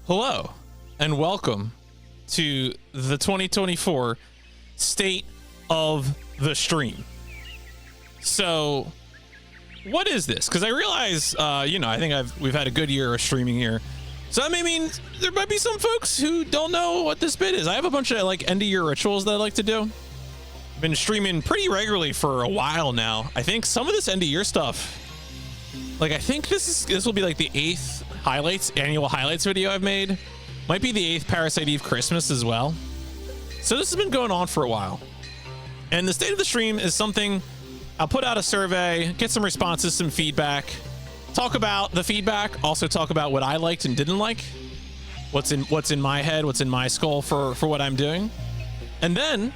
Hello and welcome to the 2024 State of the Stream. So what is this? Because I realize, I think we've had a good year of streaming here. So that may mean there might be some folks who don't know what this bit is. I have a bunch of like end of year rituals that I like to do. I've been streaming pretty regularly for a while now. I think some of this end of year stuff, like I think this will be like the 8th annual highlights video I've made. Might be the 8th Parasite Eve Christmas as well. So this has been going on for a while. And the state of the stream is something I'll put out a survey, get some responses, some feedback, talk about the feedback, also talk about what I liked and didn't like, what's in my head, what's in my skull for what I'm doing. And then,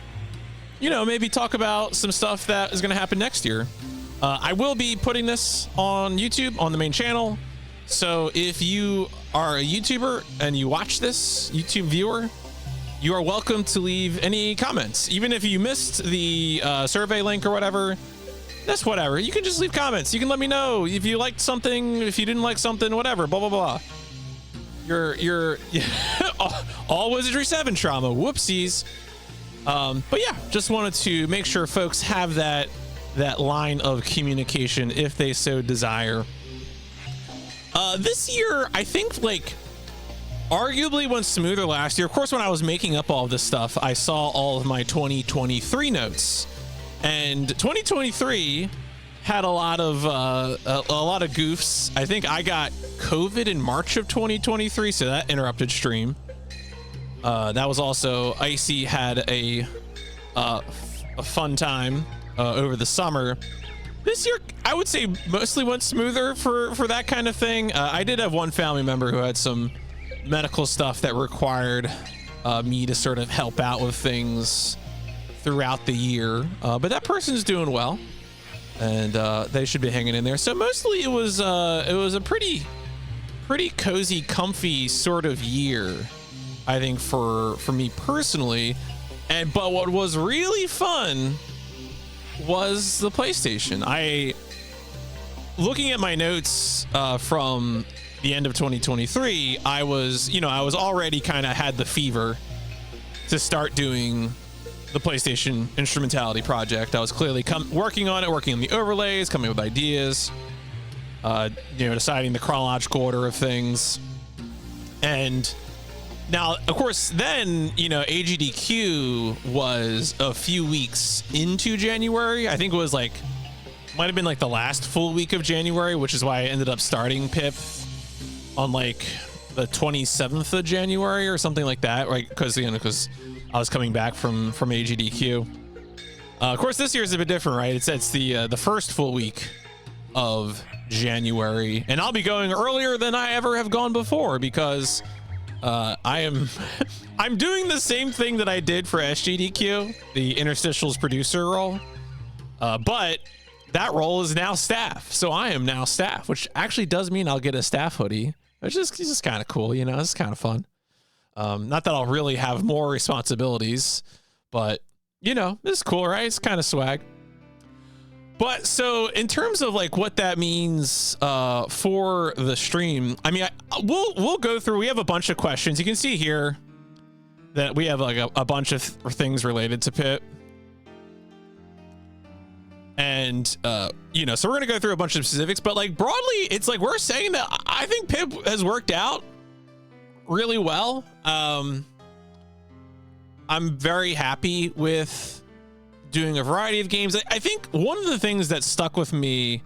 maybe talk about some stuff that is going to happen next year. I will be putting this on YouTube, on the main channel. So if you are a YouTuber and you watch this, YouTube viewer, you are welcome to leave any comments. Even if you missed the survey link or whatever, that's whatever. You can just leave comments. You can let me know if you liked something, if you didn't like something, whatever, blah, blah, blah. You're all Wizardry 7 trauma. Whoopsies. But yeah, just wanted to make sure folks have that line of communication if they so desire. This year, I think, arguably went smoother last year. Of course, when I was making up all of this stuff, I saw all of my 2023 notes. And 2023 had a lot of goofs. I think I got COVID in March of 2023, so that interrupted stream. That was also Icy had a fun time over the summer. This year, I would say mostly went smoother for that kind of thing. I did have one family member who had some medical stuff that required me to sort of help out with things throughout the year. But that person's doing well, and they should be hanging in there. So mostly it was a pretty cozy, comfy sort of year, I think, for me personally. But what was really fun was the PlayStation. Looking at my notes from the end of 2023, I was already kind of had the fever to start doing the PlayStation instrumentality project. I was clearly working on it, working on the overlays, coming up with ideas, deciding the chronological order of things. And now, of course, then, AGDQ was a few weeks into January. I think it was might have been the last full week of January, which is why I ended up starting PIP on the 27th of January or something like that, right? Because I was coming back from AGDQ. Of course, this year is a bit different, right? It's the first full week of January, and I'll be going earlier than I ever have gone before because I'm doing the same thing that I did for SGDQ, the interstitials producer role, but that role is now staff. So I am now staff, which actually does mean I'll get a staff hoodie, which is just kind of cool. It's kind of fun. Not that I'll really have more responsibilities, but it's cool, right? It's kind of swag. But so in terms of what that means for the stream, I mean, we'll go through. We have a bunch of questions. You can see here that we have a bunch of things related to Pip. And so we're gonna go through a bunch of specifics, but broadly, it's we're saying that I think Pip has worked out really well. I'm very happy with doing a variety of games. I think one of the things that stuck with me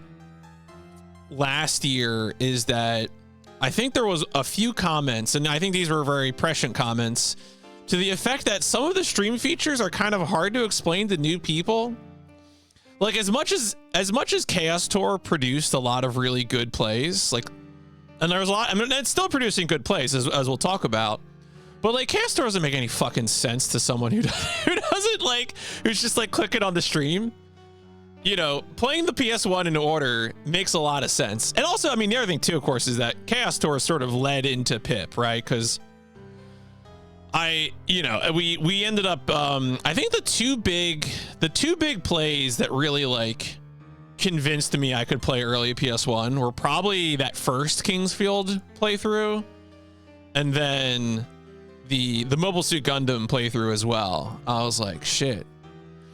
last year is that I think there was a few comments, and I think these were very prescient comments, to the effect that some of the stream features are kind of hard to explain to new people. As much as Chaos Tour produced a lot of really good plays, and there was a lot, it's still producing good plays as we'll talk about. But Chaos Tour doesn't make any fucking sense to someone who's just clicking on the stream. Playing the PS1 in order makes a lot of sense. And also, the other thing too, of course, is that Chaos Tour sort of led into Pip, right? Because we ended up, I think the two big plays that really convinced me I could play early PS1 were probably that first Kingsfield playthrough and then the Mobile Suit Gundam playthrough as well. I was like, shit.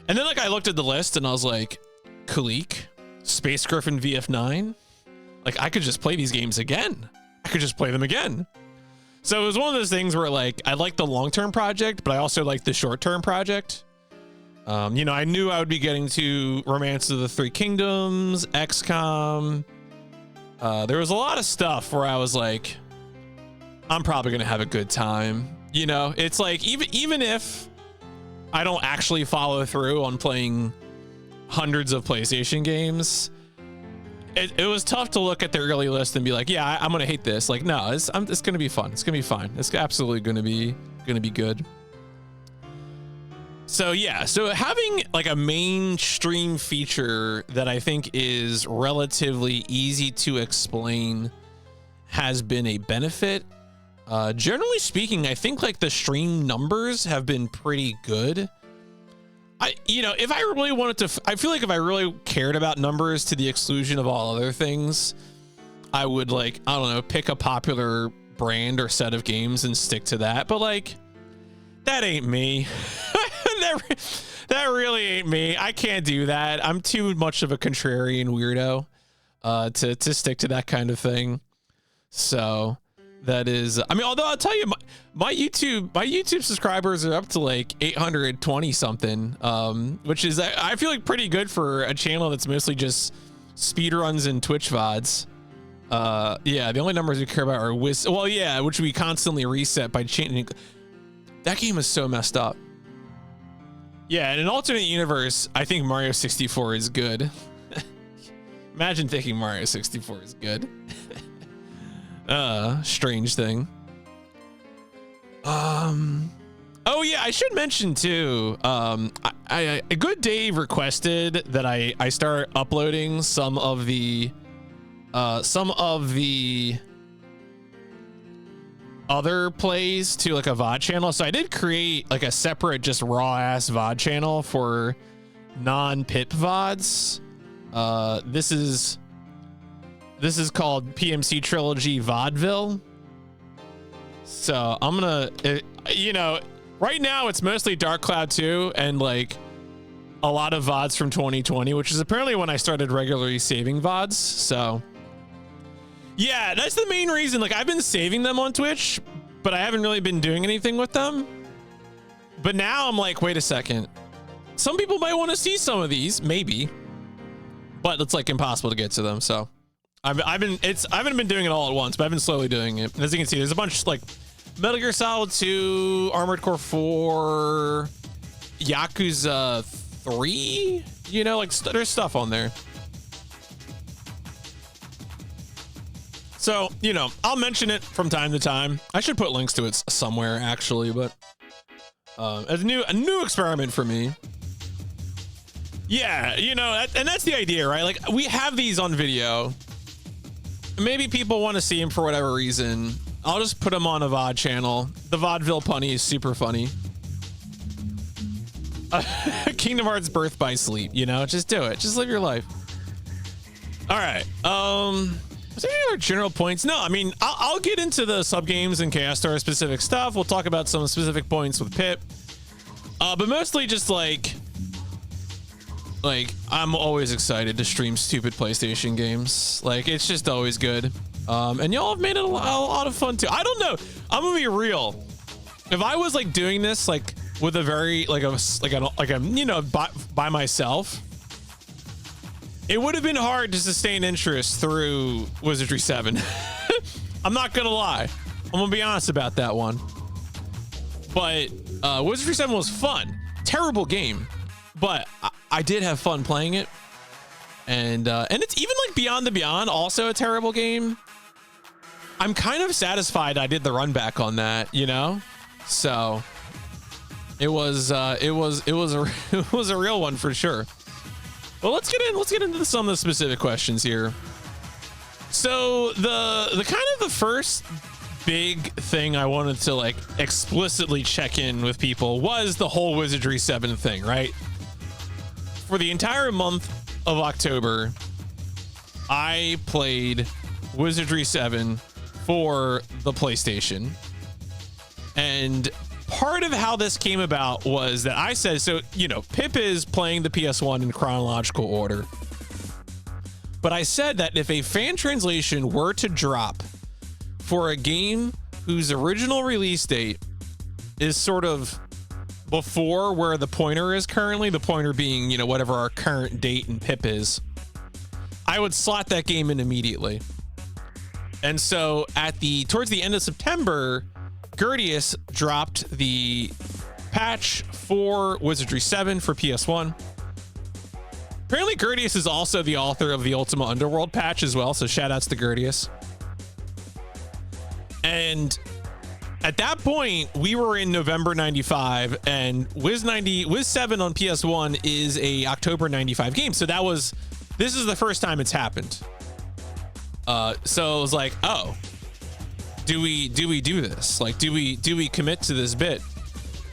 And then like I looked at the list and I was like, Kulik, Space Griffin VF9. Like I could just play these games again. I could just play them again. So it was one of those things where like I like the long-term project, but I also like the short-term project. You know, I knew I would be getting to Romance of the Three Kingdoms, XCOM. There was a lot of stuff where I was like, I'm probably gonna have a good time. You know, it's like even if I don't actually follow through on playing hundreds of PlayStation games, it was tough to look at the early list and be like, yeah, I'm gonna hate this. Like, no, it's gonna be fun. It's gonna be fine. It's absolutely gonna be good. So yeah, so having like a mainstream feature that I think is relatively easy to explain has been a benefit. Generally speaking, I think like the stream numbers have been pretty good. If I really wanted to, I feel like if I really cared about numbers to the exclusion of all other things, I would like, I don't know, pick a popular brand or set of games and stick to that. But like, that ain't me. That really ain't me. I can't do that. I'm too much of a contrarian weirdo to stick to that kind of thing. So that is, I mean, although I'll tell you, my YouTube subscribers are up to like 820 something, which is, I feel like pretty good for a channel that's mostly just speedruns and Twitch VODs. Yeah, the only numbers we care about are which we constantly reset by changing. That game is so messed up. Yeah, in an alternate universe, I think Mario 64 is good. Imagine thinking Mario 64 is good. Strange thing. Oh yeah, I should mention too, a good Dave requested that I start uploading some of the other plays to like a VOD channel. So I did create like a separate just raw ass VOD channel for non-pip VODs. This is called PMC Trilogy Vaudeville. So I'm gonna, right now it's mostly Dark Cloud 2 and like a lot of VODs from 2020, which is apparently when I started regularly saving VODs. So yeah, that's the main reason. Like I've been saving them on Twitch, but I haven't really been doing anything with them. But now I'm like, wait a second. Some people might want to see some of these, maybe, but it's like impossible to get to them. So I haven't been doing it all at once, but I've been slowly doing it. And as you can see, there's a bunch like Metal Gear Solid 2, Armored Core 4, Yakuza 3, like there's stuff on there. So, I'll mention it from time to time. I should put links to it somewhere actually, but as a new experiment for me. Yeah, and that's the idea, right? Like we have these on video. Maybe people want to see him for whatever reason. I'll just put him on a VOD channel. The Vaudeville punny is super funny. Kingdom Hearts Birth by Sleep, just do it. Just live your life. All right. Was there any other general points? No, I mean, I'll get into the sub games and Chaos Star specific stuff. We'll talk about some specific points with Pip. But mostly just like I'm always excited to stream stupid PlayStation games. Like it's just always good. And y'all have made it a lot of fun too. I don't know. I'm gonna be real. If I was like doing this like with a very by myself, it would have been hard to sustain interest through Wizardry 7. I'm not gonna lie. I'm gonna be honest about that one. But Wizardry 7 was fun. Terrible game, but I did have fun playing it. And it's even like Beyond the Beyond, also a terrible game. I'm kind of satisfied I did the run back on that, So it was a real one for sure. Well, let's get into some of the specific questions here. So the kind of the first big thing I wanted to like explicitly check in with people was the whole Wizardry 7 thing, right? For the entire month of October, I played Wizardry 7 for the PlayStation. And part of how this came about was that I said, so, you know, Pip is playing the PS1 in chronological order. But I said that if a fan translation were to drop for a game whose original release date is sort of before where the pointer is currently, the pointer being, you know, whatever our current date in Pip is, I would slot that game in immediately. And so towards the end of September, Gradius dropped the patch for Wizardry 7 for PS1. Apparently Gradius is also the author of the Ultima Underworld patch as well, so shout outs to Gradius. And at that point, we were in November 95, and Wiz 7 on PS1 is a October 95 game. So this is the first time it's happened. So it was like, oh, do we do this? Like, do we commit to this bit?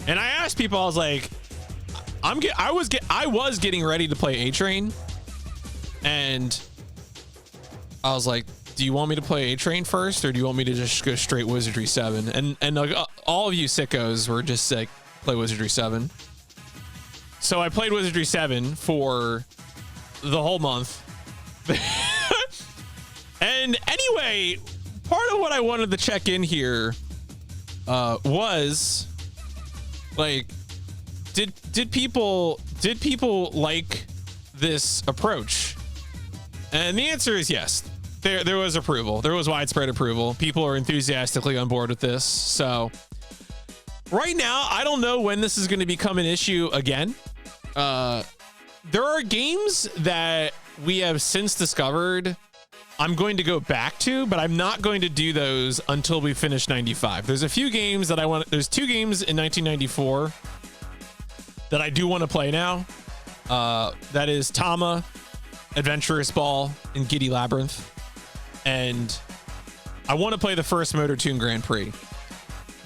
And I asked people, I was like, I was getting ready to play A-Train, and I was like, do you want me to play A-Train first, or do you want me to just go straight Wizardry 7? And like, all of you sickos were just like, play Wizardry 7. So I played Wizardry 7 for the whole month. And anyway, part of what I wanted to check in here was like, did people like this approach? And the answer is yes. There was approval. There was widespread approval. People are enthusiastically on board with this. So right now, I don't know when this is going to become an issue again. There are games that we have since discovered I'm going to go back to, but I'm not going to do those until we finish 95. There's a few games that there's 2 games in 1994 that I do want to play now. That is Tama, Adventurous Ball, and Giddy Labyrinth. And I want to play the first MotorToon Grand Prix.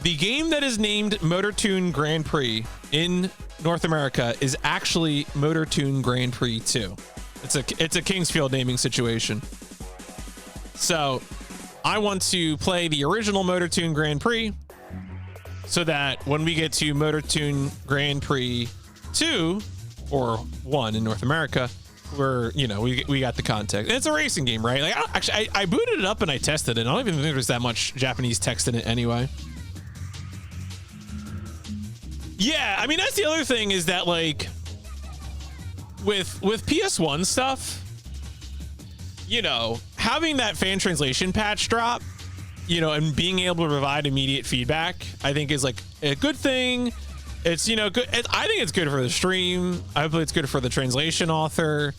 The game that is named MotorToon Grand Prix in North America is actually MotorToon Grand Prix 2. It's a Kingsfield naming situation. So I want to play the original MotorToon Grand Prix so that when we get to MotorToon Grand Prix 2 or 1 in North America, we got the context. And it's a racing game, right? Like, I booted it up and I tested it. I don't even think there's that much Japanese text in it anyway. Yeah, I mean, that's the other thing, is that like with PS1 stuff, you know, having that fan translation patch drop, you know, and being able to provide immediate feedback, I think is like a good thing. It's, you know, good. I think it's good for the stream. Hopefully it's good for the translation author.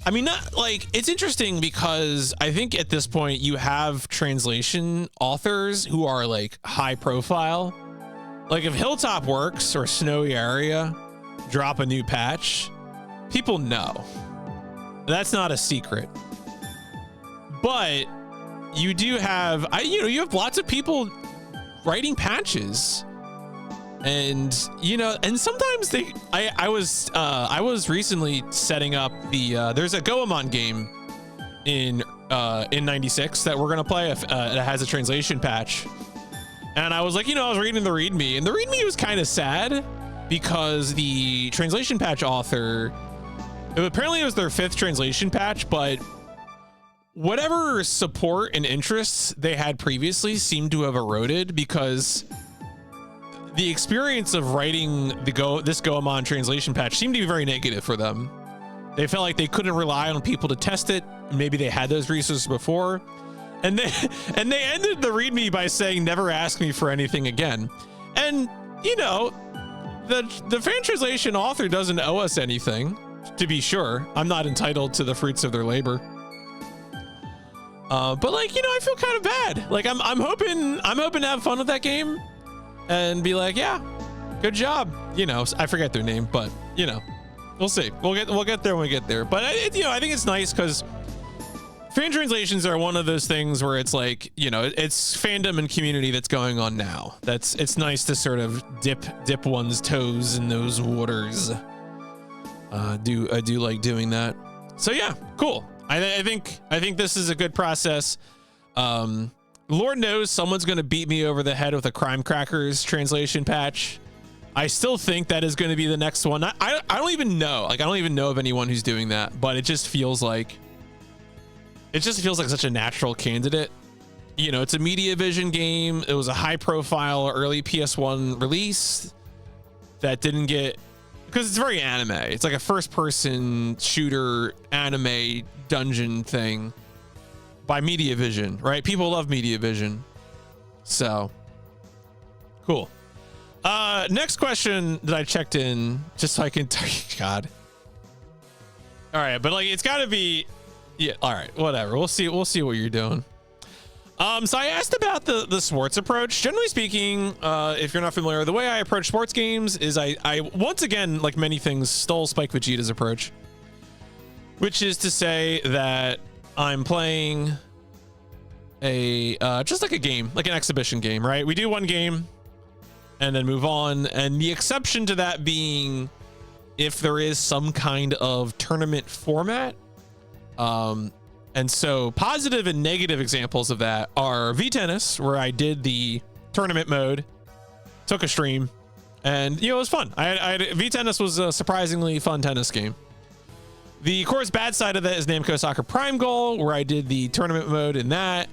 I mean, not like, it's interesting because I think at this point you have translation authors who are like high profile. Like if Hilltop Works or Snowy Area drop a new patch, people know. That's not a secret. But you do have, you have lots of people writing patches. And, you know, and sometimes I was recently setting up there's a Goemon game in 96 that we're going to play that has a translation patch. And I was like, you know, I was reading the README, and the README was kind of sad because the translation patch author, apparently it was their 5th translation patch, but whatever support and interests they had previously seemed to have eroded because the experience of writing this Goemon translation patch seemed to be very negative for them. They felt like they couldn't rely on people to test it. Maybe they had those resources before. And they ended the README by saying, never ask me for anything again. And, you know, the fan translation author doesn't owe us anything, to be sure. I'm not entitled to the fruits of their labor. But like, you know, I feel kind of bad. Like I'm hoping to have fun with that game and be like, yeah, good job. You know, I forget their name, but you know, we'll see. We'll get there when we get there. But you know, I think it's nice because fan translations are one of those things where it's like, you know, it's fandom and community that's going on now. It's nice to sort of dip one's toes in those waters. I do like doing that. So yeah, cool. I think this is a good process. Lord knows someone's going to beat me over the head with a Crime Crackers translation patch. I still think that is going to be the next one. I don't even know. Like, I don't even know of anyone who's doing that, but it just feels like such a natural candidate. You know, it's a Mediavision game. It was a high profile early PS1 release that didn't get, because it's very anime. It's like a first person shooter anime dungeon thing by Mediavision, right? People love Mediavision. So cool. Next question that I checked in just so I can tell you, God. All right, but like, it's gotta be, yeah. All right, whatever. We'll see what you're doing. So I asked about the sports approach. Generally speaking, if you're not familiar, the way I approach sports games is I once again, like many things, stole Spike Vegeta's approach, which is to say that I'm playing a just like a game, like an exhibition game, right? We do one game and then move on, and the exception to that being if there is some kind of tournament format. And so positive and negative examples of that are V-Tennis, where I did the tournament mode, took a stream, and you know, it was fun. V-Tennis was a surprisingly fun tennis game. The, of course, bad side of that is Namco Soccer Prime Goal, where I did the tournament mode in that,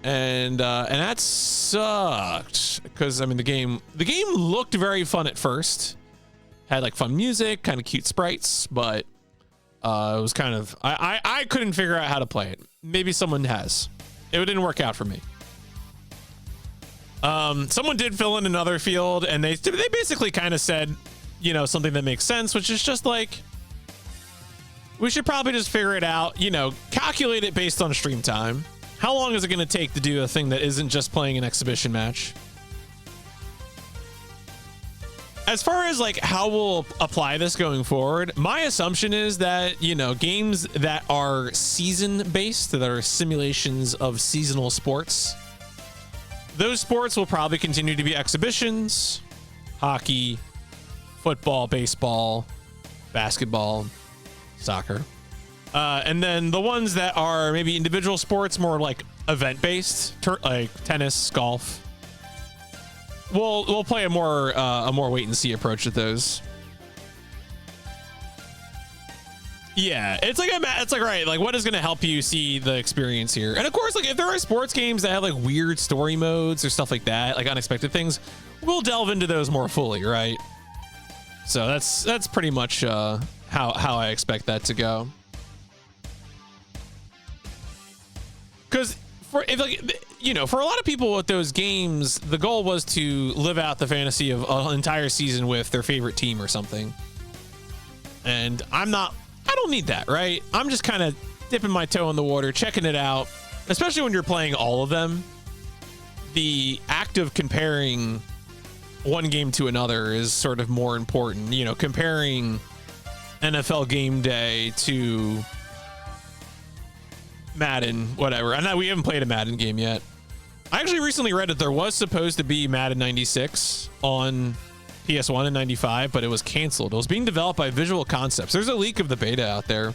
and that sucked because I mean the game looked very fun at first, had like fun music, kind of cute sprites, but it was kind of, I couldn't figure out how to play it. Maybe someone has. It didn't work out for me. Someone did fill in another field, and they basically kind of said, you know, something that makes sense, which is just like, we should probably just figure it out, you know, calculate it based on stream time. How long is it going to take to do a thing that isn't just playing an exhibition match? As far as like how we'll apply this going forward, my assumption is that, you know, games that are season based, that are simulations of seasonal sports, those sports will probably continue to be exhibitions: hockey, football, baseball, basketball, soccer. And then the ones that are maybe individual sports, more like event based, like tennis, golf, we'll play a more wait and see approach at those. Yeah, it's like right, like what is going to help you see the experience here? And of course, like if there are sports games that have like weird story modes or stuff like that, like unexpected things, we'll delve into those more fully, right? So that's pretty much how I expect that to go. Because for a lot of people with those games, the goal was to live out the fantasy of an entire season with their favorite team or something. And I don't need that, right? I'm just kind of dipping my toe in the water, checking it out, especially when you're playing all of them. The act of comparing one game to another is sort of more important, you know, comparing NFL Game Day to Madden, whatever. And we haven't played a Madden game yet. I actually recently read that there was supposed to be Madden 96 on PS1 and 95, but it was canceled. It was being developed by Visual Concepts. There's a leak of the beta out there,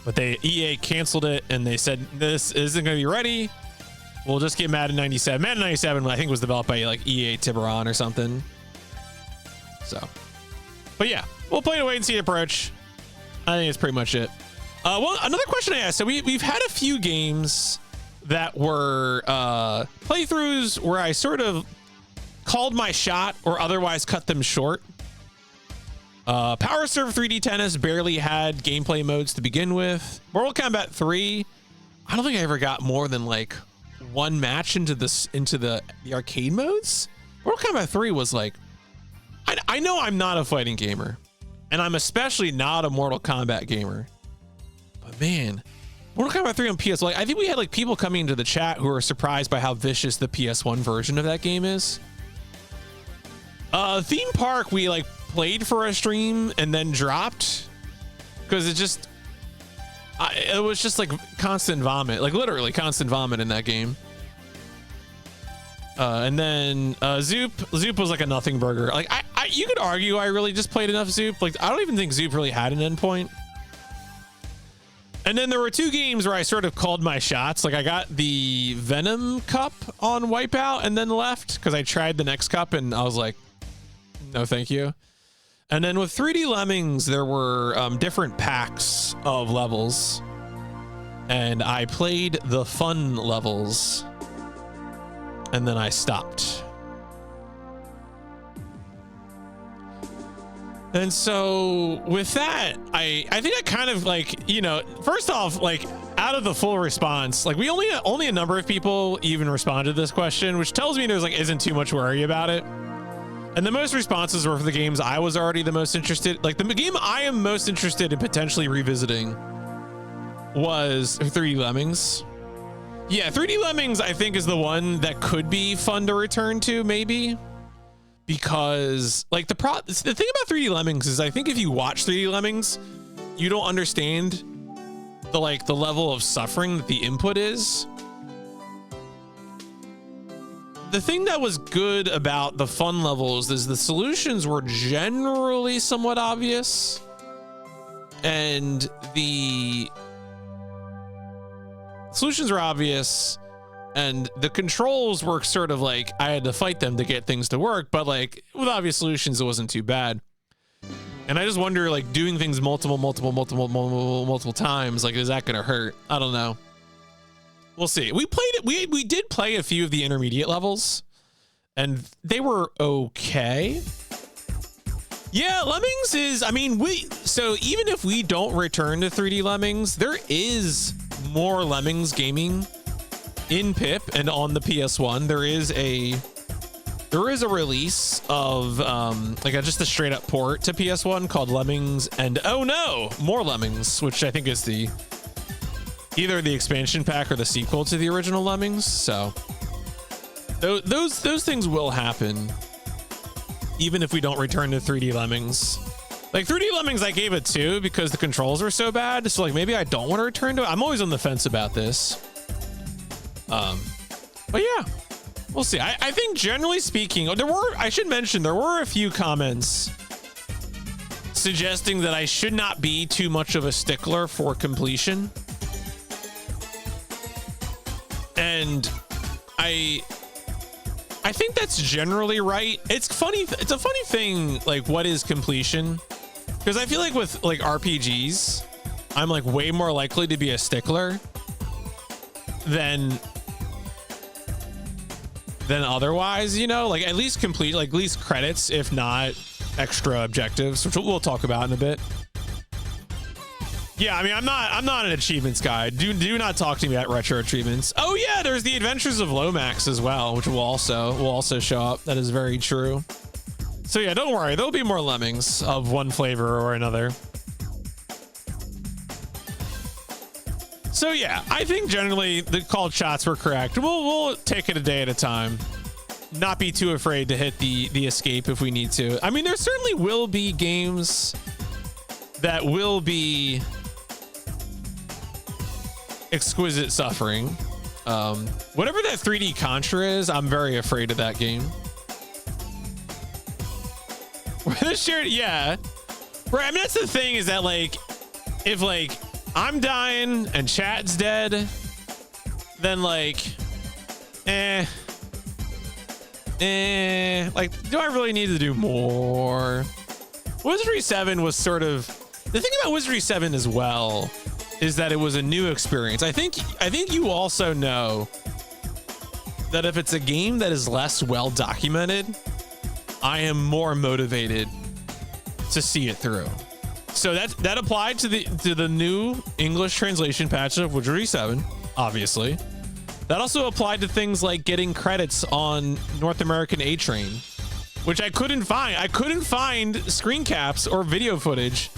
but EA canceled it, and they said this isn't going to be ready. We'll just get Madden 97. Madden 97, I think, was developed by like EA Tiburon or something. So, but yeah, we'll play a wait and see approach. I think it's pretty much it. Well, another question I asked. So we've had a few games that were playthroughs where I sort of called my shot or otherwise cut them short. Power Serve 3D Tennis barely had gameplay modes to begin with. Mortal Kombat 3, I don't think I ever got more than like one match into the arcade modes. Mortal Kombat 3 was like, I know I'm not a fighting gamer, and I'm especially not a Mortal Kombat gamer. But man, Mortal Kombat 3 on PS1, like, I think we had like people coming into the chat who were surprised by how vicious the PS1 version of that game is. Theme Park, we like played for a stream and then dropped because it was just like constant vomit, like literally constant vomit in that game. And then Zoop was like a nothing burger. Like you could argue I really just played enough Zoop. Like I don't even think Zoop really had an endpoint. And And then there were 2 games where I sort of called my shots. Like I got the Venom Cup on Wipeout and then left because I tried the next cup and I was like, no, thank you. And then with 3D Lemmings, there were different packs of levels. And I played the fun levels. And then I stopped. And so with that, I think I kind of like, you know, first off, like out of the full response, like we only a number of people even responded to this question, which tells me there's like isn't too much worry about it. And the most responses were for the games I was already the most interested. Like the game I am most interested in potentially revisiting was 3D Lemmings. Yeah, 3D Lemmings I think is the one that could be fun to return to maybe. Because like the thing about 3D Lemmings is I think if you watch 3D Lemmings, you don't understand the level of suffering that the input is. The thing that was good about the fun levels is the solutions were generally somewhat obvious, and the solutions were obvious. And the controls were sort of like I had to fight them to get things to work, but like with obvious solutions, it wasn't too bad. And I just wonder, like doing things multiple times, like is that gonna hurt? I don't know. We'll see. We played it. We did play a few of the intermediate levels, and they were okay. Yeah, Lemmings is. I mean, so even if we don't return to 3D Lemmings, there is more Lemmings gaming in Pip and on the PS1. There is a release of just a straight up port to PS1 called Lemmings and oh no, More Lemmings, which I think is either the expansion pack or the sequel to the original Lemmings. So those things will happen even if we don't return to 3D Lemmings. Like 3D Lemmings I gave it 2 because the controls were so bad. So like maybe I don't want to return to it. I'm always on the fence about this. But yeah, we'll see. I think generally speaking, I should mention there were a few comments suggesting that I should not be too much of a stickler for completion. And I think that's generally right. It's funny. It's a funny thing. Like what is completion? Because I feel like with like RPGs, I'm like way more likely to be a stickler than otherwise, you know, like at least complete, like at least credits, if not extra objectives, which we'll talk about in a bit. Yeah, I mean, I'm not an achievements guy. Do not talk to me about retro achievements. Oh yeah, there's the Adventures of Lomax as well, which will also show up. That is very true. So yeah, don't worry, there'll be more Lemmings of one flavor or another. So yeah, I think generally the called shots were correct. We'll take it a day at a time. Not be too afraid to hit the escape if we need to. I mean, there certainly will be games that will be exquisite suffering. Whatever that 3D Contra is, I'm very afraid of that game. Yeah. Right, I mean, that's the thing is that like, if like, I'm dying and chat's dead, then like, like, do I really need to do more? Wizardry 7 was sort of, the thing about Wizardry 7 as well is that it was a new experience. I think you also know that if it's a game that is less well documented, I am more motivated to see it through. So that applied to the new English translation patch of Wizardry 7, obviously. That also applied to things like getting credits on North American A Train, which I couldn't find. I couldn't find screen caps or video footage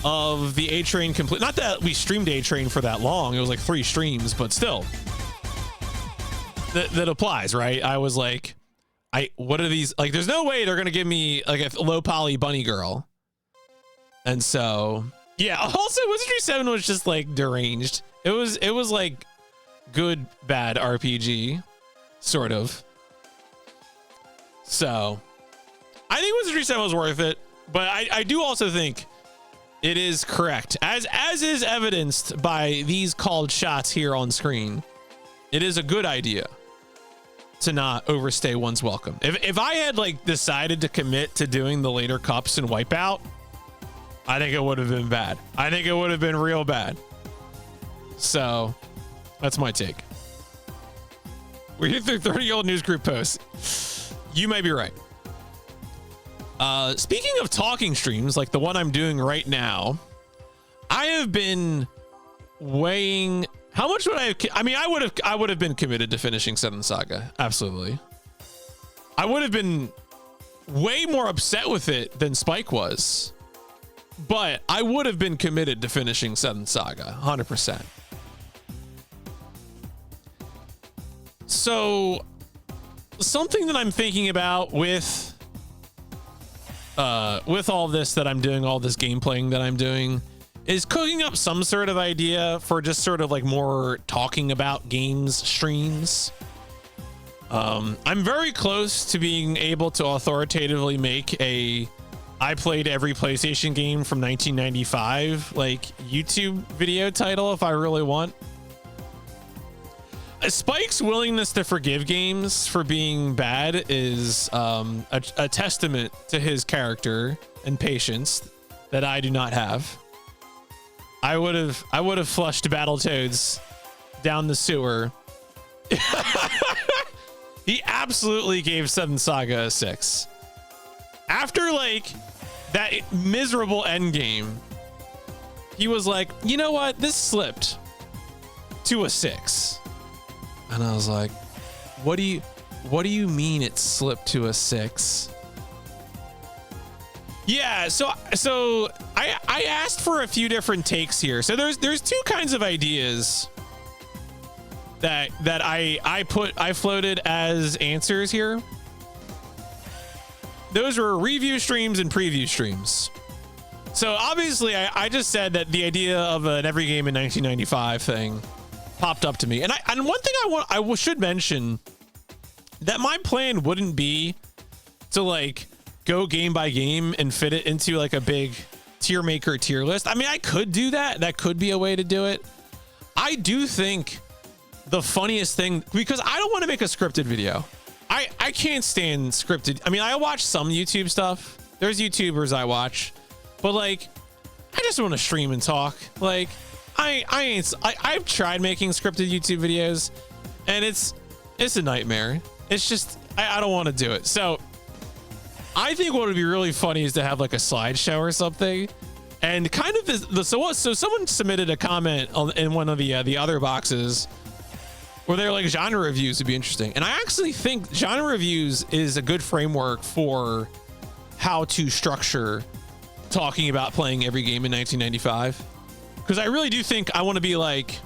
of the A Train complete. Not that we streamed A Train for that long. It was like 3 streams, but still. That applies, right? I was like, what are these? Like, there's no way they're going to give me like a low poly bunny girl. And so, yeah, also Wizardry 7 was just like deranged. It was like good, bad RPG, sort of. So I think Wizardry 7 was worth it, but I do also think It is correct. As is evidenced by these called shots here on screen. It is a good idea to not overstay one's welcome. If I had like decided to commit to doing the later cups and Wipeout, I think it would have been bad. I think it would have been real bad. So that's my take. We're here through 30-year-old news group posts. You may be right. Speaking of talking streams, like the one I'm doing right now, I have been weighing how much would I mean, I would have been committed to finishing Seventh Saga. Absolutely. I would have been way more upset with it than Spike was, but I would have been committed to finishing Seventh Saga 100%. So something that I'm thinking about with all this that I'm doing, all this game playing that I'm doing, is cooking up some sort of idea for just sort of like more talking about games streams. I'm very close to being able to authoritatively make I played every PlayStation game from 1995 like YouTube video title if I really want. Spike's willingness to forgive games for being bad is a testament to his character and patience that I do not have. I would have flushed Battletoads down the sewer. He absolutely gave Seventh Saga a 6. After like that miserable end game, he was like, you know what? This slipped to a 6. And I was like, what do you mean it slipped to a 6? Yeah, so I asked for a few different takes here. So there's two kinds of ideas that I floated as answers here. Those were review streams and preview streams. So obviously I just said that the idea of an every game in 1995 thing popped up to me. And one thing I should mention, that my plan wouldn't be to like go game by game and fit it into like a big tier maker tier list. I mean, I could do that. That could be a way to do it. I do think the funniest thing, because I don't want to make a scripted video. I can't stand scripted. I mean, I watch some YouTube stuff. There's YouTubers I watch, but like, I just want to stream and talk. Like, I've tried making scripted YouTube videos, and it's a nightmare. It's just I don't want to do it. So I think what would be really funny is to have like a slideshow or something, and kind of so someone submitted a comment in one of the other boxes where they're like, genre reviews would be interesting, and I actually think genre reviews is a good framework for how to structure talking about playing every game in 1995. Because I really do think I want to be like,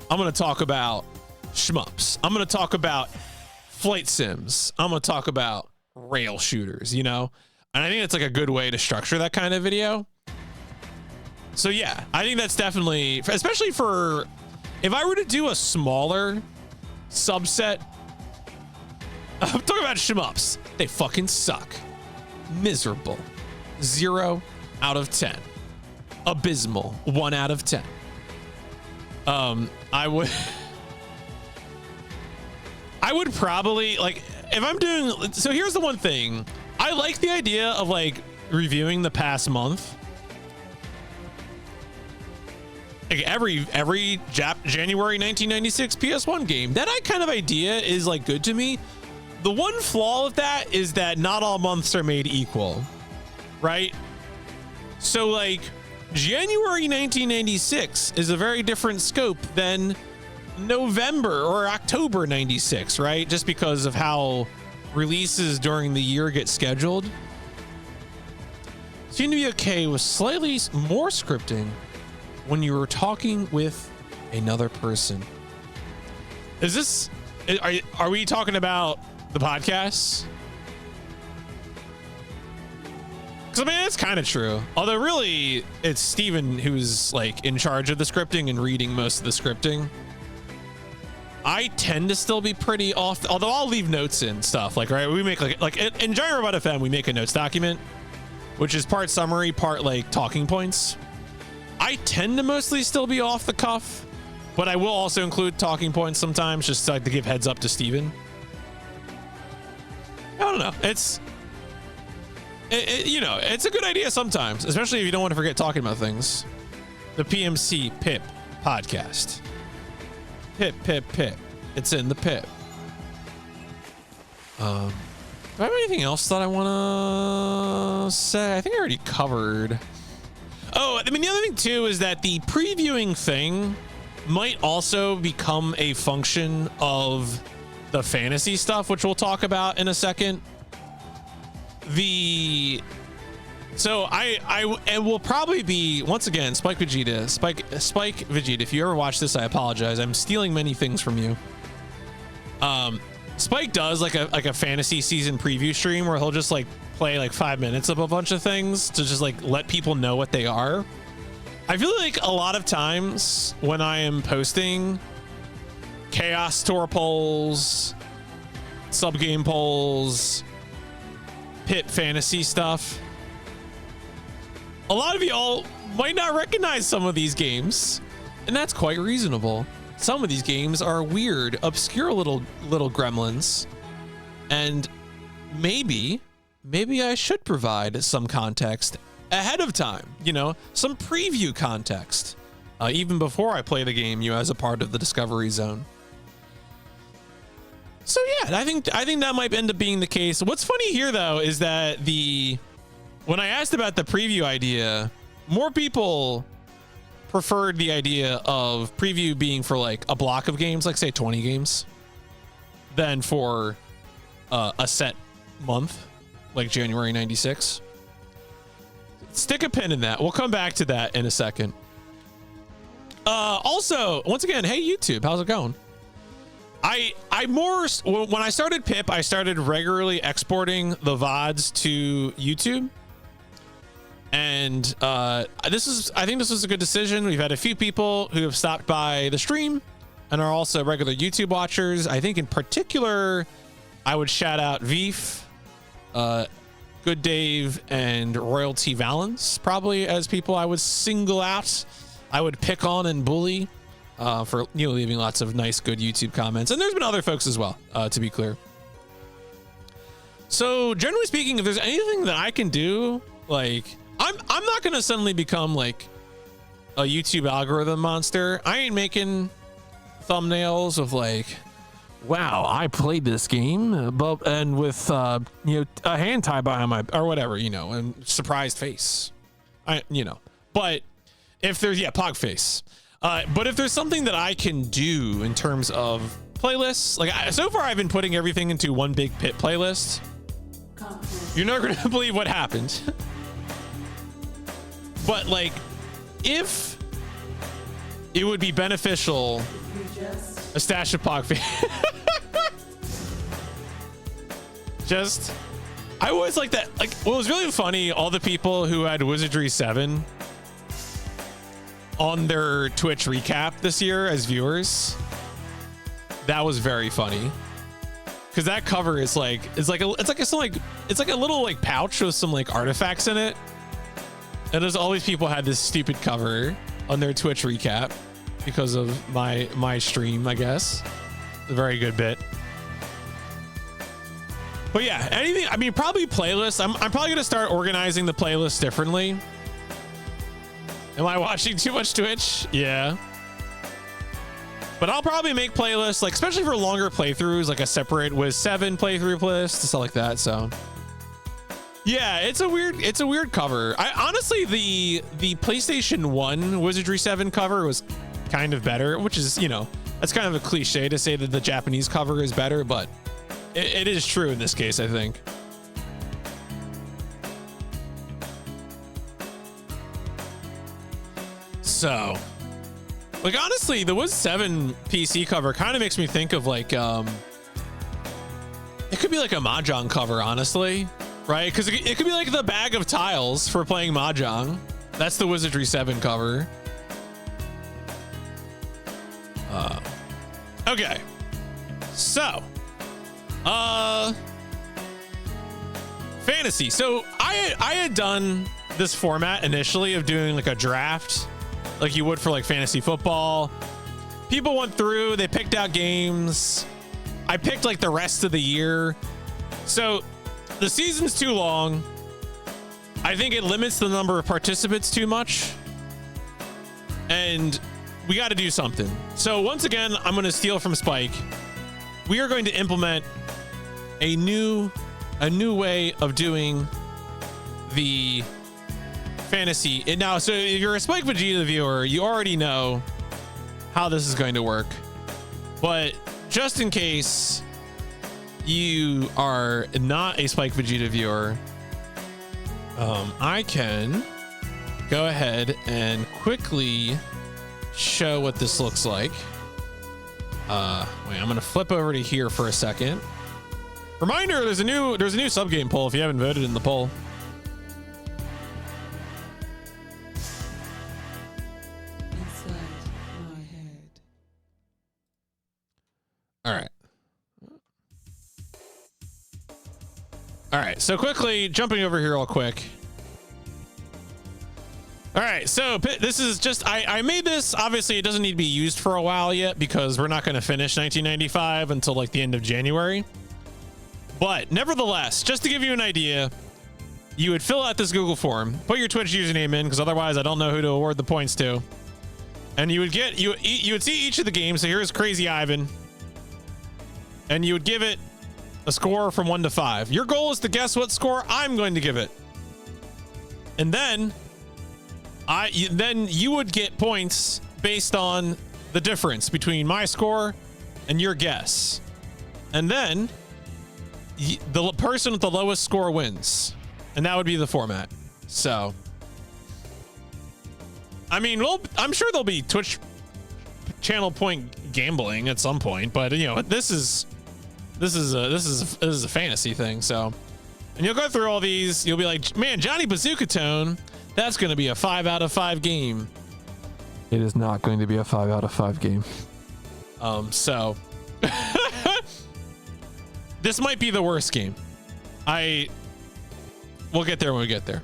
I'm going to talk about shmups. I'm going to talk about flight sims. I'm going to talk about rail shooters, you know? And I think it's like a good way to structure that kind of video. So yeah, I think that's definitely, especially for, if I were to do a smaller subset, I'm talking about shmups. They fucking suck. Miserable. 0 out of 10. Abysmal. 1 out of 10. I would probably like, if I'm doing, so here's the one thing. I like the idea of like reviewing the past month. Like every January 1996 PS1 game. That kind of idea is like good to me. The one flaw of that is that not all months are made equal, right? So like January 1996 is a very different scope than November or October 96, right? Just because of how releases during the year get scheduled. Seem to be okay with slightly more scripting when you were talking with another person. Are we talking about the podcast? Because I mean, that's kind of true. Although really, it's Steven who's like in charge of the scripting and reading most of the scripting. I tend to still be pretty off, although I'll leave notes and stuff. Like, right, we make like in Giant Robot FM, we make a notes document. which is part summary, part like talking points. I tend to mostly still be off the cuff, but I will also include talking points sometimes, just like to give heads up to Steven. I don't know. It's a good idea sometimes, especially if you don't want to forget talking about things. The PMC Pip podcast. Pip. It's in the Pip. Do I have anything else that I want to say? I think I already covered. Oh, I mean, the other thing too is that the previewing thing might also become a function of the fantasy stuff, which we'll talk about in a second. So it will probably be, once again, Spike Vegeta. If you ever watch this, I apologize. I'm stealing many things from you. Spike does like a fantasy season preview stream where he'll just like play like 5 minutes of a bunch of things to just like let people know what they are. I feel like a lot of times when I am posting Chaos Tour polls, sub game polls, Pit fantasy stuff, a lot of y'all might not recognize some of these games, and that's quite reasonable. Some of these games are weird, obscure little gremlins, and maybe I should provide some context ahead of time, some preview context, even before I play the game, as a part of the Discovery Zone. So yeah, I think that might end up being the case. What's funny here though is that when I asked about the preview idea, more people preferred the idea of preview being for like a block of games, like say 20 games, than for a set month, like January 96. Stick a pin in that. We'll come back to that in a second. Also, once again, hey YouTube, how's it going? When I started Pip, I started regularly exporting the VODs to YouTube. And I think this was a good decision. We've had a few people who have stopped by the stream and are also regular YouTube watchers. I think in particular, I would shout out Veef, Good Dave, and Royalty Valens, probably as people I would single out. I would pick on and bully for leaving lots of nice, good YouTube comments. And there's been other folks as well, to be clear. So generally speaking, if there's anything that I can do, like, I'm not gonna suddenly become like a YouTube algorithm monster. I ain't making thumbnails of like, wow, I played this game, and with a hand tied behind my or whatever, and surprised face, But if there's pog face, but if there's something that I can do in terms of playlists, like so far I've been putting everything into one big Pit playlist. You're not gonna believe what happened. But like, if it would be beneficial, a stash of Pog. I always like that. Like, what was really funny, all the people who had Wizardry 7 on their Twitch recap this year as viewers. That was very funny. Because that cover is like, it's like a little like pouch with some like artifacts in it. And there's all these people had this stupid cover on their Twitch recap because of my stream, I guess. A very good bit. But yeah, anything, I mean, probably playlists. I'm probably going to start organizing the playlist differently. Am I watching too much Twitch? Yeah. But I'll probably make playlists, like, especially for longer playthroughs, like a separate Wiz 7 playthrough list, stuff like that. So yeah, it's a weird cover. I honestly, the PlayStation 1 Wizardry 7 cover was kind of better, which is, that's kind of a cliche to say that the Japanese cover is better, but it is true in this case, I think. So, like, honestly, the Wiz 7 PC cover kind of makes me think of like, it could be like a Mahjong cover, honestly, right? Because it could be like the bag of tiles for playing Mahjong. That's the Wizardry 7 cover. Okay. So, fantasy. So I had done this format initially of doing like a draft, like you would for like fantasy football. People went through, they picked out games. I picked like the rest of the year. So the season's too long. I think it limits the number of participants too much. And we got to do something. So once again, I'm going to steal from Spike. We are going to implement a new way of doing the fantasy. And now, so if you're a Spike Vegeta viewer, you already know how this is going to work. But just in case you are not a Spike Vegeta viewer, I can go ahead and quickly show what this looks like. Wait, I'm gonna flip over to here for a second. Reminder, there's a new sub game poll if you haven't voted in the poll. All right, so quickly jumping over here real quick. All right, so this is just, I made this, obviously it doesn't need to be used for a while yet because we're not going to finish 1995 until like the end of January. But nevertheless, just to give you an idea, you would fill out this Google form, put your Twitch username in because otherwise I don't know who to award the points to. And you would get, you would see each of the games. So here's Crazy Ivan. And you would give it a score from 1 to 5. Your goal is to guess what score I'm going to give it. And then you would get points based on the difference between my score and your guess. And then the person with the lowest score wins. And that would be the format. So, I mean, I'm sure there'll be Twitch channel point gambling at some point, but you know, this is a fantasy thing. So, and you'll go through all these. You'll be like, man, Johnny Bazooka Tone, that's going to be a 5 out of 5 game. It is not going to be a 5 out of 5 game. So this might be the worst game. We'll get there when we get there.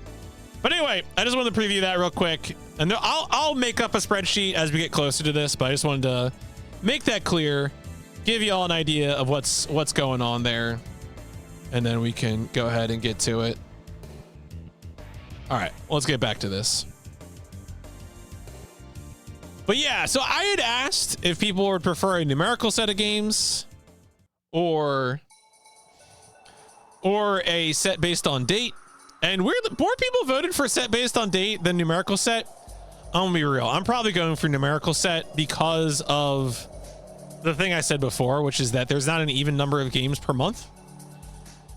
But anyway, I just wanted to preview that real quick, and I'll make up a spreadsheet as we get closer to this. But I just wanted to make that clear, give you all an idea of what's going on there, and then we can go ahead and get to it. All right, let's get back to this. But yeah, so I had asked if people would prefer a numerical set of games or a set based on date. And more people voted for set based on date than numerical set. I'm gonna be real. I'm probably going for numerical set because of the thing I said before, which is that there's not an even number of games per month.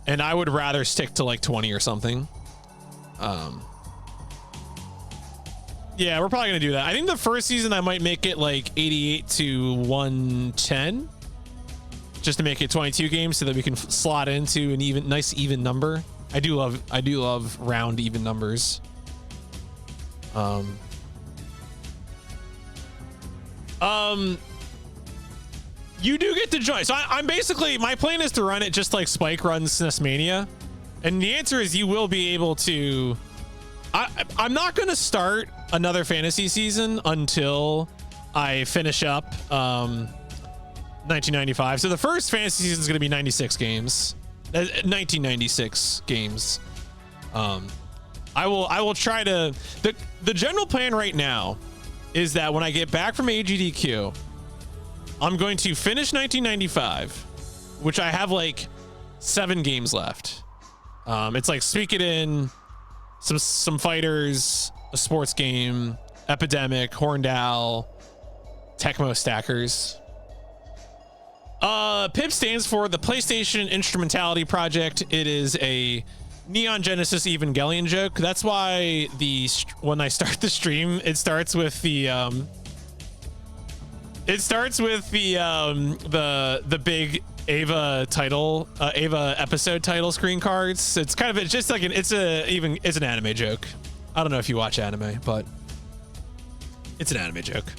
And I would rather stick to like 20 or something. Yeah, we're probably gonna do that. I think the first season I might make it like 88 to 110, just to make it 22 games so that we can slot into an nice even number. I do love round even numbers. You do get to join. So I'm basically, my plan is to run it just like Spike runs SNESmania. And the answer is you will be able to, I'm not going to start another fantasy season until I finish up 1995. So the first fantasy season is going to be 96 games. 1996 games. I will try to, the general plan right now is that when I get back from AGDQ, I'm going to finish 1995, which I have like 7 games left. It's like Suikoden, some fighters, a sports game, Epidemic, Horndal, Tecmo Stackers. PIP stands for the PlayStation Instrumentality Project. It is a Neon Genesis Evangelion joke. That's why when I start the stream, it starts with the big Ava title, Ava episode title screen cards. It's just like it's an anime joke. I don't know if you watch anime, but it's an anime joke.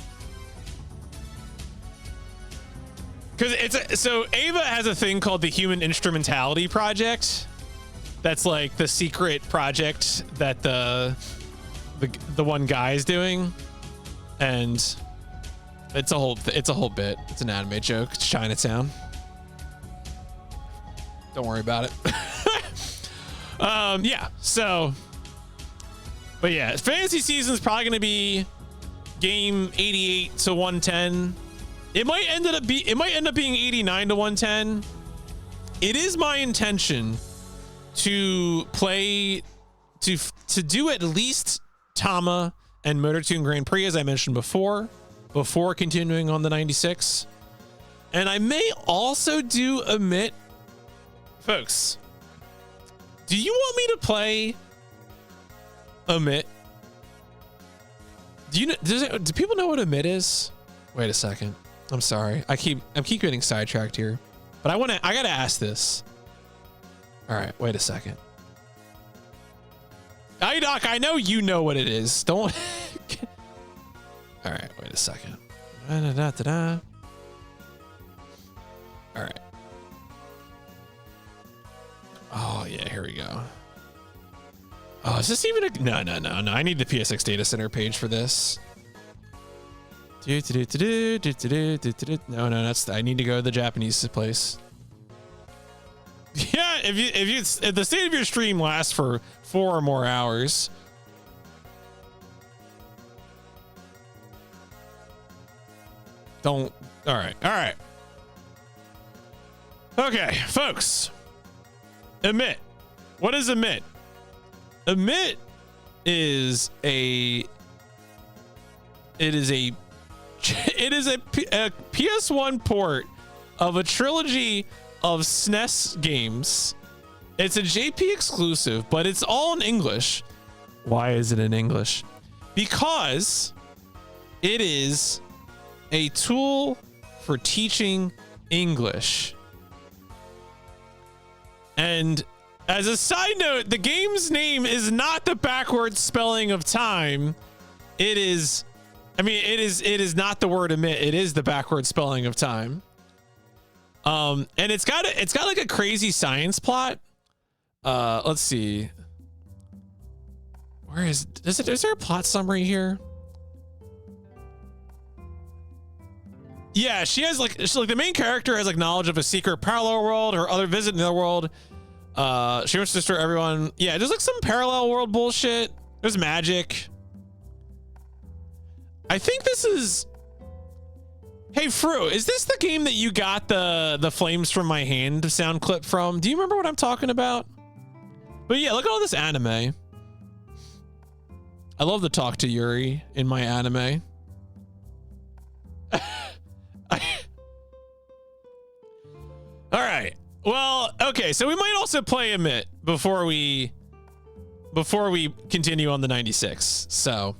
Because so Ava has a thing called the Human Instrumentality Project that's like the secret project that the one guy's doing, and it's a whole bit. It's an anime joke. It's Chinatown. Don't worry about it. Yeah. So, but yeah, fantasy season is probably going to be game 88 to 110. It might end up being 89 to 110. It is my intention to play to do at least Tama and Motor Tune Grand Prix, as I mentioned before continuing on the 96. And I may also do Omit. Folks, do you want me to play Omit? Do people know what Omit is? Wait a second. I'm sorry. I keep getting sidetracked here. But I gotta ask this. All right, wait a second. Doc, I know you know what it is. Don't. All right, wait a second. All right. Oh yeah, here we go. Oh, is this even a no? I need the PSX data center page for this. No, that's I need to go to the Japanese place. Yeah, if the state of your stream lasts for 4 or more hours. Don't. All right. Okay, folks. Omit. What is Omit? Omit is a PS1 port of a trilogy of SNES games. It's a JP exclusive, but it's all in English. Why is it in English? Because it is a tool for teaching English. And as a side note, the game's name is not the backwards spelling of time. It is not the word omit. It is the backwards spelling of time. And it's got like a crazy science plot. Let's see. Is there a plot summary here? Yeah, she has like the main character has like knowledge of a secret parallel world or other visit in the other world. She wants to destroy everyone. Yeah, there's like some parallel world bullshit. There's magic. I think this is. Hey, Fru, is this the game that you got the flames from my hand sound clip from? Do you remember what I'm talking about? But yeah, look at all this anime. I love to talk to Yuri in my anime. All right. Well, okay. So we might also play Omit before we continue on the 96. So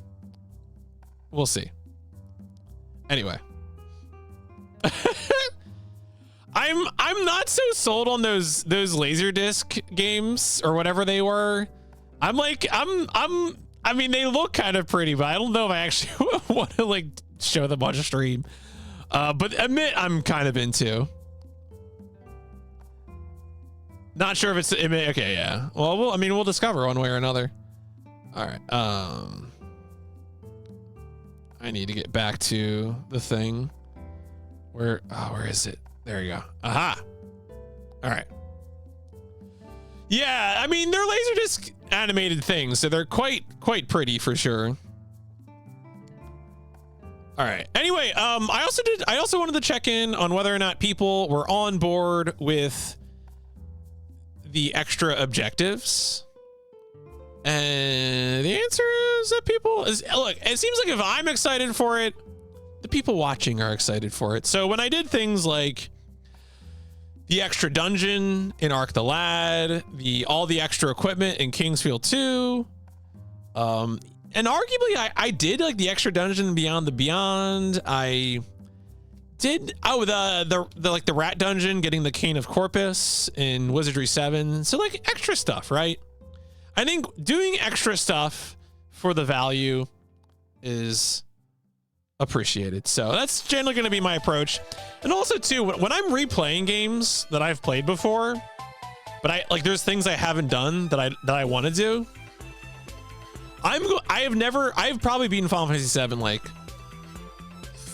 we'll see. Anyway. I'm not so sold on those Laserdisc games or whatever they were. I mean, they look kind of pretty, but I don't know if I actually want to like show them on stream. But Omit I'm kind of into. Not sure if it's Omit. Okay, yeah. Well, we'll discover one way or another. All right. I need to get back to the thing. Where is it? There you go. Aha. All right. Yeah, I mean, they're Laserdisc animated things, so they're quite pretty for sure. All right. Anyway, I also wanted to check in on whether or not people were on board with the extra objectives. And the answer is that look, it seems like if I'm excited for it, the people watching are excited for it. So when I did things like the extra dungeon in Arc the Lad, all the extra equipment in Kingsfield 2, and arguably I did like the extra dungeon Beyond the Beyond. I did the rat dungeon, getting the Cane of Corpus in Wizardry 7. So like extra stuff, right? I think doing extra stuff for the value is appreciated. So that's generally going to be my approach. And also too, when I'm replaying games that I've played before, but there's things I haven't done that I want to do. I've probably beaten Final Fantasy VII like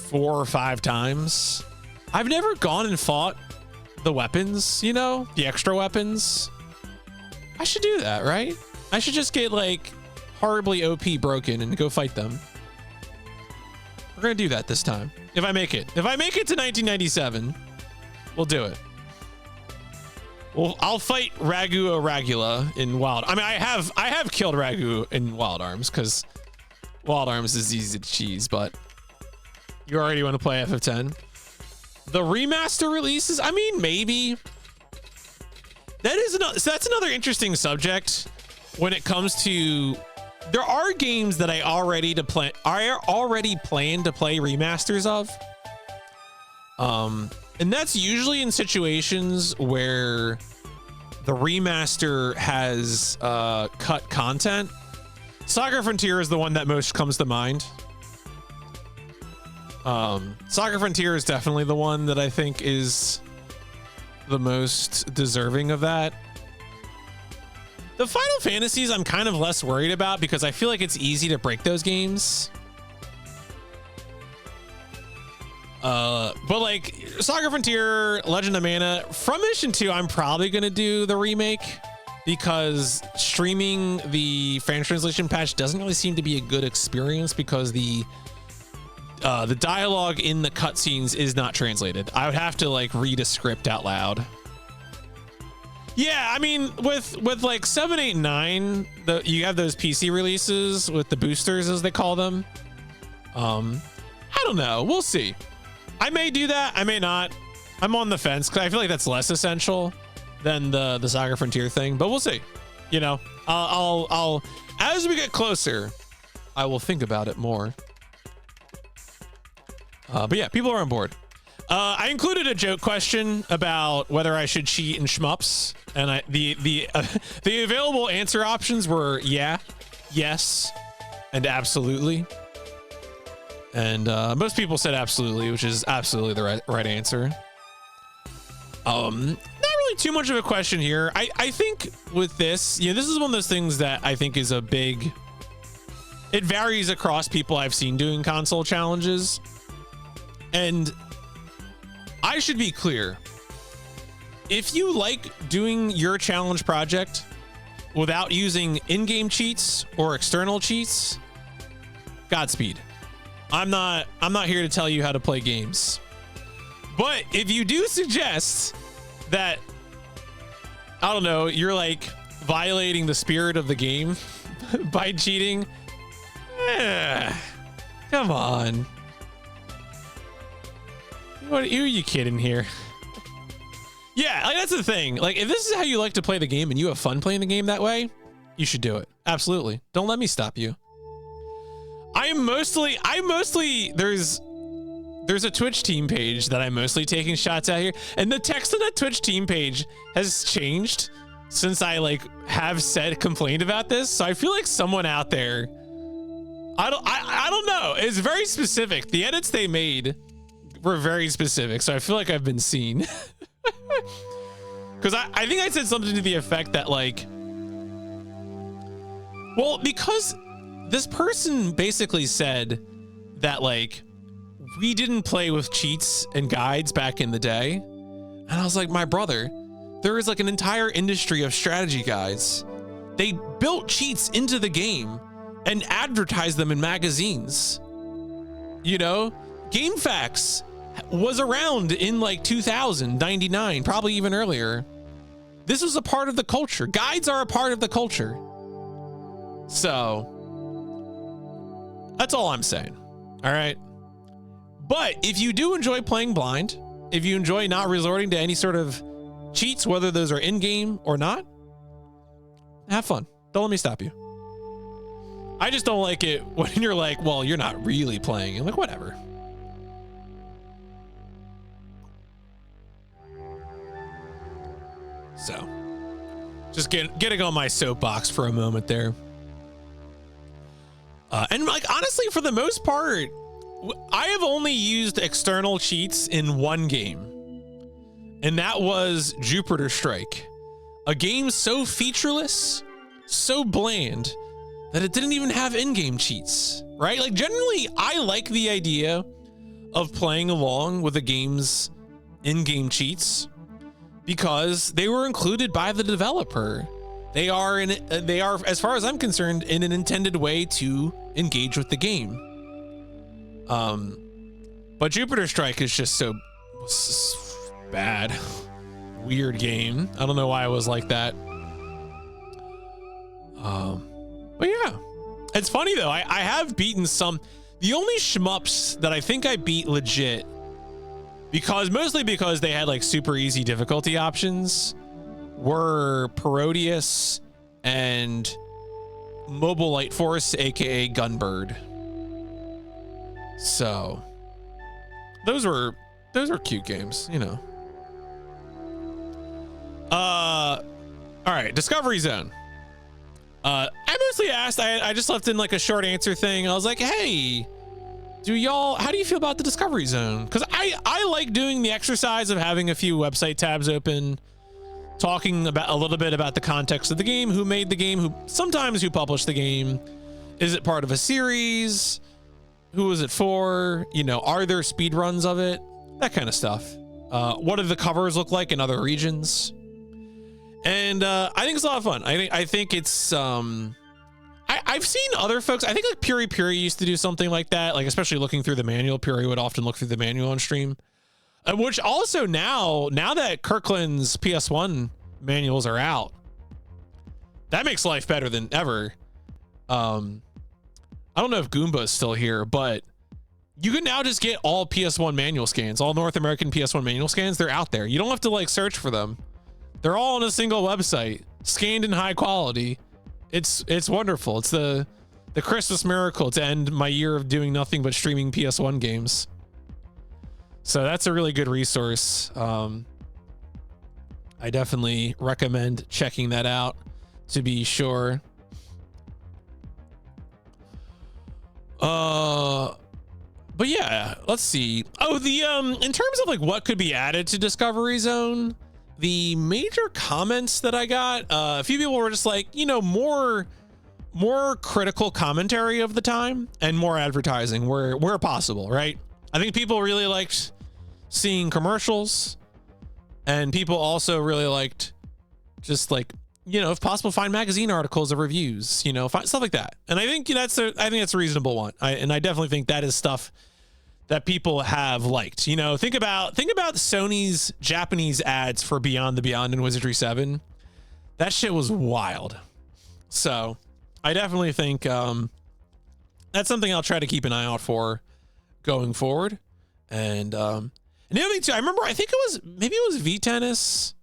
4 or 5 times. I've never gone and fought the weapons, you know, the extra weapons. I should do that, right? I should just get like horribly OP broken and go fight them. We're gonna do that this time. If I make it to 1997, we'll do it. Well, I'll fight Ragu Ragula in Wild. I mean, I have killed Ragu in Wild Arms because Wild Arms is easy to cheese, but you already want to play FF10. The remaster releases, I mean, maybe. That's another interesting subject when it comes to, there are games that I already plan to play remasters of. And that's usually in situations where the remaster has cut content. Saga Frontier is the one that most comes to mind. Saga Frontier is definitely the one that I think is the most deserving of that. The Final Fantasies I'm kind of less worried about because I feel like it's easy to break those games. But like Saga Frontier, Legend of Mana, From Mission 2, I'm probably gonna do the remake because streaming the fan translation patch doesn't really seem to be a good experience because the dialogue in the cutscenes is not translated. I would have to like read a script out loud. Yeah, I mean, with like 7, 8, 9, you have those PC releases with the boosters, as they call them. I don't know. We'll see. I may do that. I may not. I'm on the fence because I feel like that's less essential than the Saga Frontier thing. But we'll see. You know, I'll as we get closer, I will think about it more. But yeah, people are on board. I included a joke question about whether I should cheat in shmups, and the available answer options were yeah, yes, and absolutely. And most people said absolutely, which is absolutely the right answer. Not really too much of a question here. I think with this, this is one of those things that I think is a big. It varies across people I've seen doing console challenges. And I should be clear. If you like doing your challenge project without using in-game cheats or external cheats, Godspeed. I'm not here to tell you how to play games. But if you do suggest that, I don't know, you're like violating the spirit of the game by cheating, come on. Who are you kidding here? Yeah, like that's the thing. Like, if this is how you like to play the game and you have fun playing the game that way, you should do it. Absolutely. Don't let me stop you. There's a Twitch team page that I'm mostly taking shots at here, and the text on that Twitch team page has changed since I complained about this. So I feel like someone out there, I don't know. It's very specific. The edits they made were very specific, so I feel like I've been seen. Because I think I said something to the effect that like, well, because this person basically said that like we didn't play with cheats and guides back in the day, and I was like, my brother, there is like an entire industry of strategy guides. They built cheats into the game and advertised them in magazines. You know, GameFAQs was around in like 2099, probably even earlier. This was a part of the culture. Guides are a part of the culture. So that's all I'm saying. All right. But if you do enjoy playing blind, if you enjoy not resorting to any sort of cheats, whether those are in-game or not, have fun. Don't let me stop you. I just don't like it when you're like, well, you're not really playing. I'm like, whatever. So, just getting on my soapbox for a moment there. And like, honestly, for the most part, I have only used external cheats in one game, and that was Jupiter Strike. A game so featureless, so bland, that it didn't even have in-game cheats, right? Like, generally, I like the idea of playing along with a game's in-game cheats because they were included by the developer. They are, as far as I'm concerned, in an intended way to engage with the game. But Jupiter Strike is just so bad. Weird game. I don't know why it was like that. But yeah, it's funny though. I have beaten some. The only shmups that I think I beat legit, mostly because they had like super easy difficulty options, were Parodius and Mobile Light Force, aka Gunbird. So those were cute games, you know. All right, Discovery Zone. I mostly asked, I just left in like a short answer thing. I was like, hey, how do you feel about the Discovery Zone? Because I like doing the exercise of having a few website tabs open, talking about a little bit about the context of the game, who made the game, who published the game. Is it part of a series? Who is it for? You know, are there speed runs of it? That kind of stuff. What do the covers look like in other regions? And I think it's a lot of fun. I think it's I've seen other folks. I think like Puri used to do something like that. Like, especially looking through the manual. Puri would often look through the manual on stream. Which also now that Kirkland's PS1 manuals are out, that makes life better than ever. I don't know if Goomba is still here, but you can now just get all PS1 manual scans, all North American PS1 manual scans. They're out there. You don't have to like search for them. They're all on a single website, scanned in high quality. It's wonderful. It's the Christmas miracle to end my year of doing nothing but streaming PS1 games. So that's a really good resource. I definitely recommend checking that out to be sure. But yeah, let's see. Oh, in terms of like what could be added to Discovery Zone, the major comments that I got, a few people were just like, you know, more critical commentary of the time and more advertising where possible, right? I think people really liked seeing commercials, and people also really liked just like, you know, if possible, find magazine articles or reviews, you know, stuff like that. And I think that's a reasonable one. I definitely think that is stuff that people have liked. You know, think about Sony's Japanese ads for Beyond the Beyond and Wizardry 7. That shit was wild. So I definitely think that's something I'll try to keep an eye out for going forward. And the other thing too, I think maybe it was V-Tennis.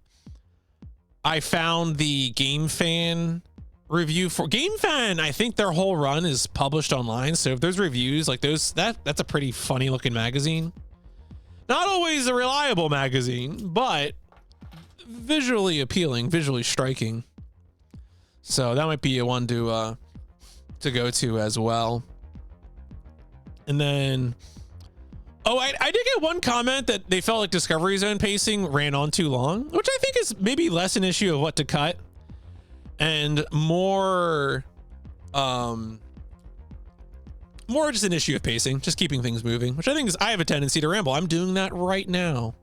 I found the Game Fan review for Game Fan. I think their whole run is published online. So if there's reviews like those, that's a pretty funny looking magazine. Not always a reliable magazine, but visually appealing, visually striking. So that might be a one to go to as well. And then, I did get one comment that they felt like Discovery Zone pacing ran on too long, which I think is maybe less an issue of what to cut and more just an issue of pacing, just keeping things moving, which I think is, I have a tendency to ramble. I'm doing that right now.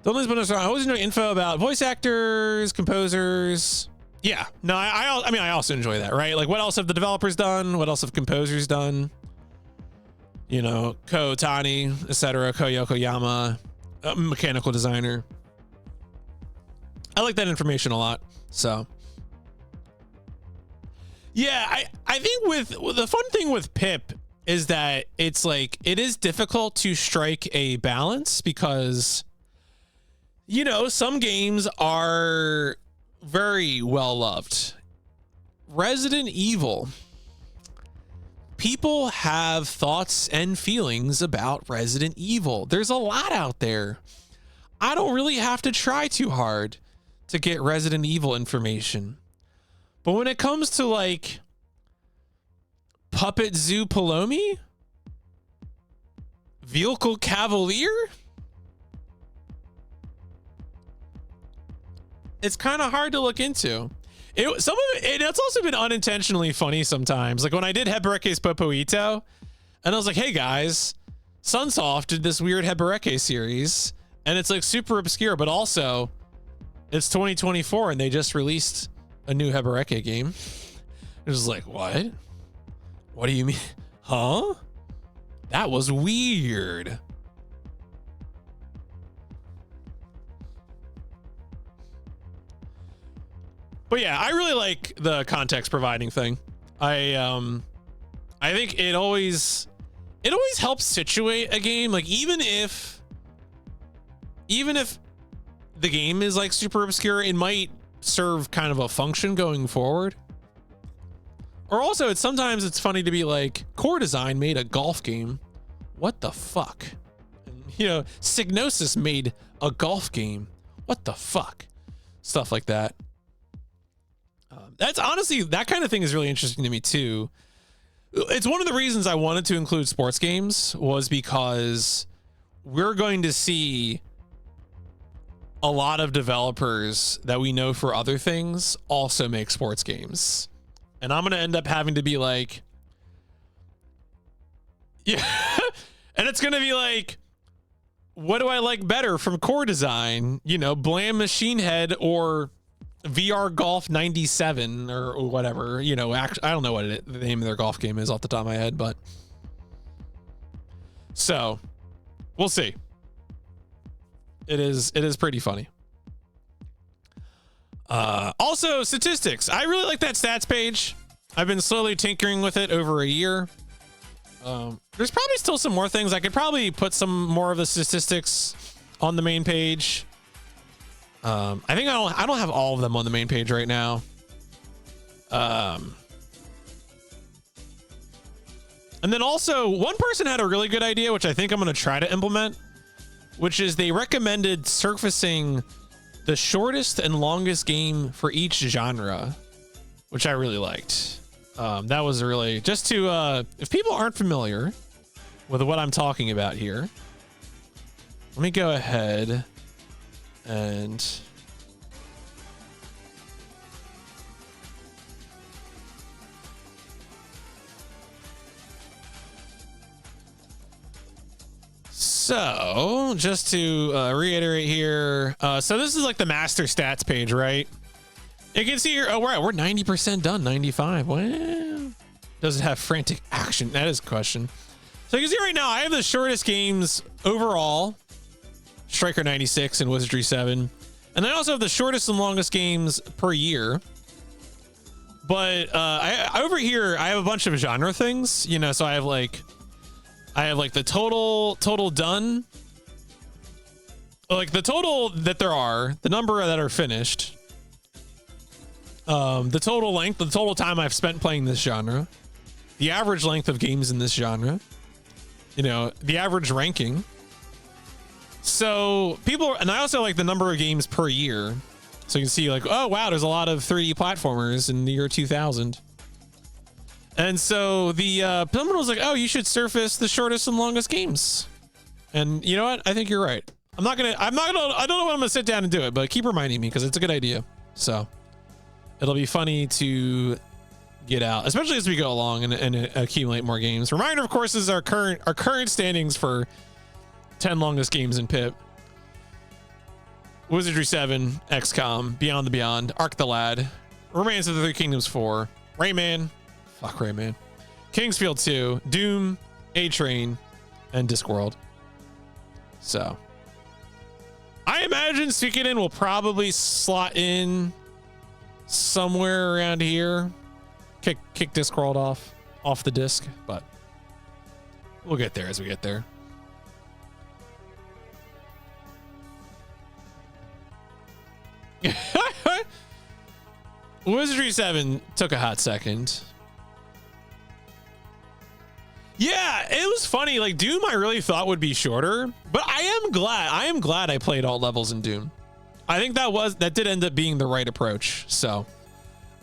The only bonus, I always enjoy info about voice actors, composers. Yeah, no, I also enjoy that, right? Like, what else have the developers done? What else have composers done? You know, Ko Tani, etc., Ko Yokoyama, mechanical designer. I like that information a lot. So yeah, I think with the fun thing with Pip is that it's like, it is difficult to strike a balance because, you know, some games are very well loved. Resident Evil. People have thoughts and feelings about Resident Evil. There's a lot out there. I don't really have to try too hard to get Resident Evil information. But when it comes to like Puppet Zoo Palomi, Vehicle Cavalier, it's kind of hard to look into. Some of it's also been unintentionally funny sometimes. Like when I did Hebereke's Popoito, and I was like, hey guys, Sunsoft did this weird Hebereke series, and it's like super obscure, but also it's 2024 and they just released a new Hebereke game. It was like, what? What do you mean? Huh? That was weird. But yeah, I really like the context providing thing. I think it always helps situate a game. Like even if the game is like super obscure, it might serve kind of a function going forward. Or also sometimes it's funny to be like, Core Design made a golf game. What the fuck? And, you know, Psygnosis made a golf game. What the fuck? Stuff like that. That's honestly, that kind of thing is really interesting to me too. It's one of the reasons I wanted to include sports games, was because we're going to see a lot of developers that we know for other things also make sports games. And I'm going to end up having to be like, yeah. And it's going to be like, what do I like better from Core Design? You know, Blam Machine Head or VR Golf 97 or whatever, you know. Actually, I don't know what the name of their golf game is off the top of my head, but so we'll see. It is pretty funny. Also statistics. I really like that stats page. I've been slowly tinkering with it over a year. There's probably still some more things. I could probably put some more of the statistics on the main page. I think I don't have all of them on the main page right now. And then also one person had a really good idea, which I think I'm going to try to implement, which is they recommended surfacing the shortest and longest game for each genre, which I really liked. That was really just to, if people aren't familiar with what I'm talking about here, let me go ahead and so just to reiterate here, so this is like the master stats page, right? You can see here, oh, we're 90% done, 95. Well, does it have frantic action? That is a question. So you can see right now, I have the shortest games overall, Striker 96 and Wizardry 7. And I also have the shortest and longest games per year. But I over here, I have a bunch of genre things, you know, so I have like the total done, like the total that there are, the number that are finished, the total length, the total time I've spent playing this genre, the average length of games in this genre, you know, the average ranking. So people, and I also like the number of games per year. So you can see like, oh wow, there's a lot of 3D platformers in the year 2000. And so the someone was like, oh, you should surface the shortest and longest games. And you know what? I think you're right. I don't know when I'm gonna sit down and do it, but keep reminding me because it's a good idea. So it'll be funny to get out, especially as we go along and accumulate more games. Reminder, of course, is our current standings for 10 longest games in PIP. Wizardry 7, XCOM, Beyond the Beyond, Ark the Lad, Remains of the Three Kingdoms 4, Rayman, fuck Rayman, Kingsfield 2, Doom, A-Train, and Discworld. So I imagine Suikoden will probably slot in somewhere around here. Kick Discworld off the disc, but we'll get there as we get there. Wizardry 7 took a hot second. Yeah, it was funny. Like Doom, I really thought would be shorter, but I am glad I played all levels in Doom. I think that did end up being the right approach. So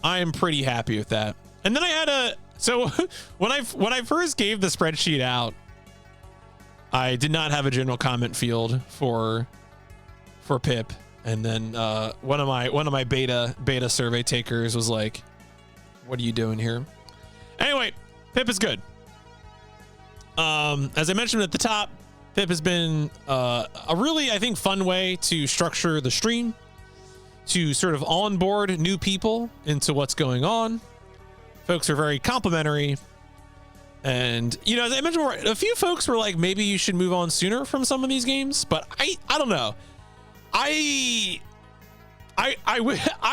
I am pretty happy with that. And then I had so when I first gave the spreadsheet out, I did not have a general comment field for PIP. And then one of my beta survey takers was like, "What are you doing here?" Anyway, Pip is good. As I mentioned at the top, Pip has been a really, I think, fun way to structure the stream, to sort of onboard new people into what's going on. Folks are very complimentary. And, you know, as I mentioned, a few folks were like, maybe you should move on sooner from some of these games, but I don't know. I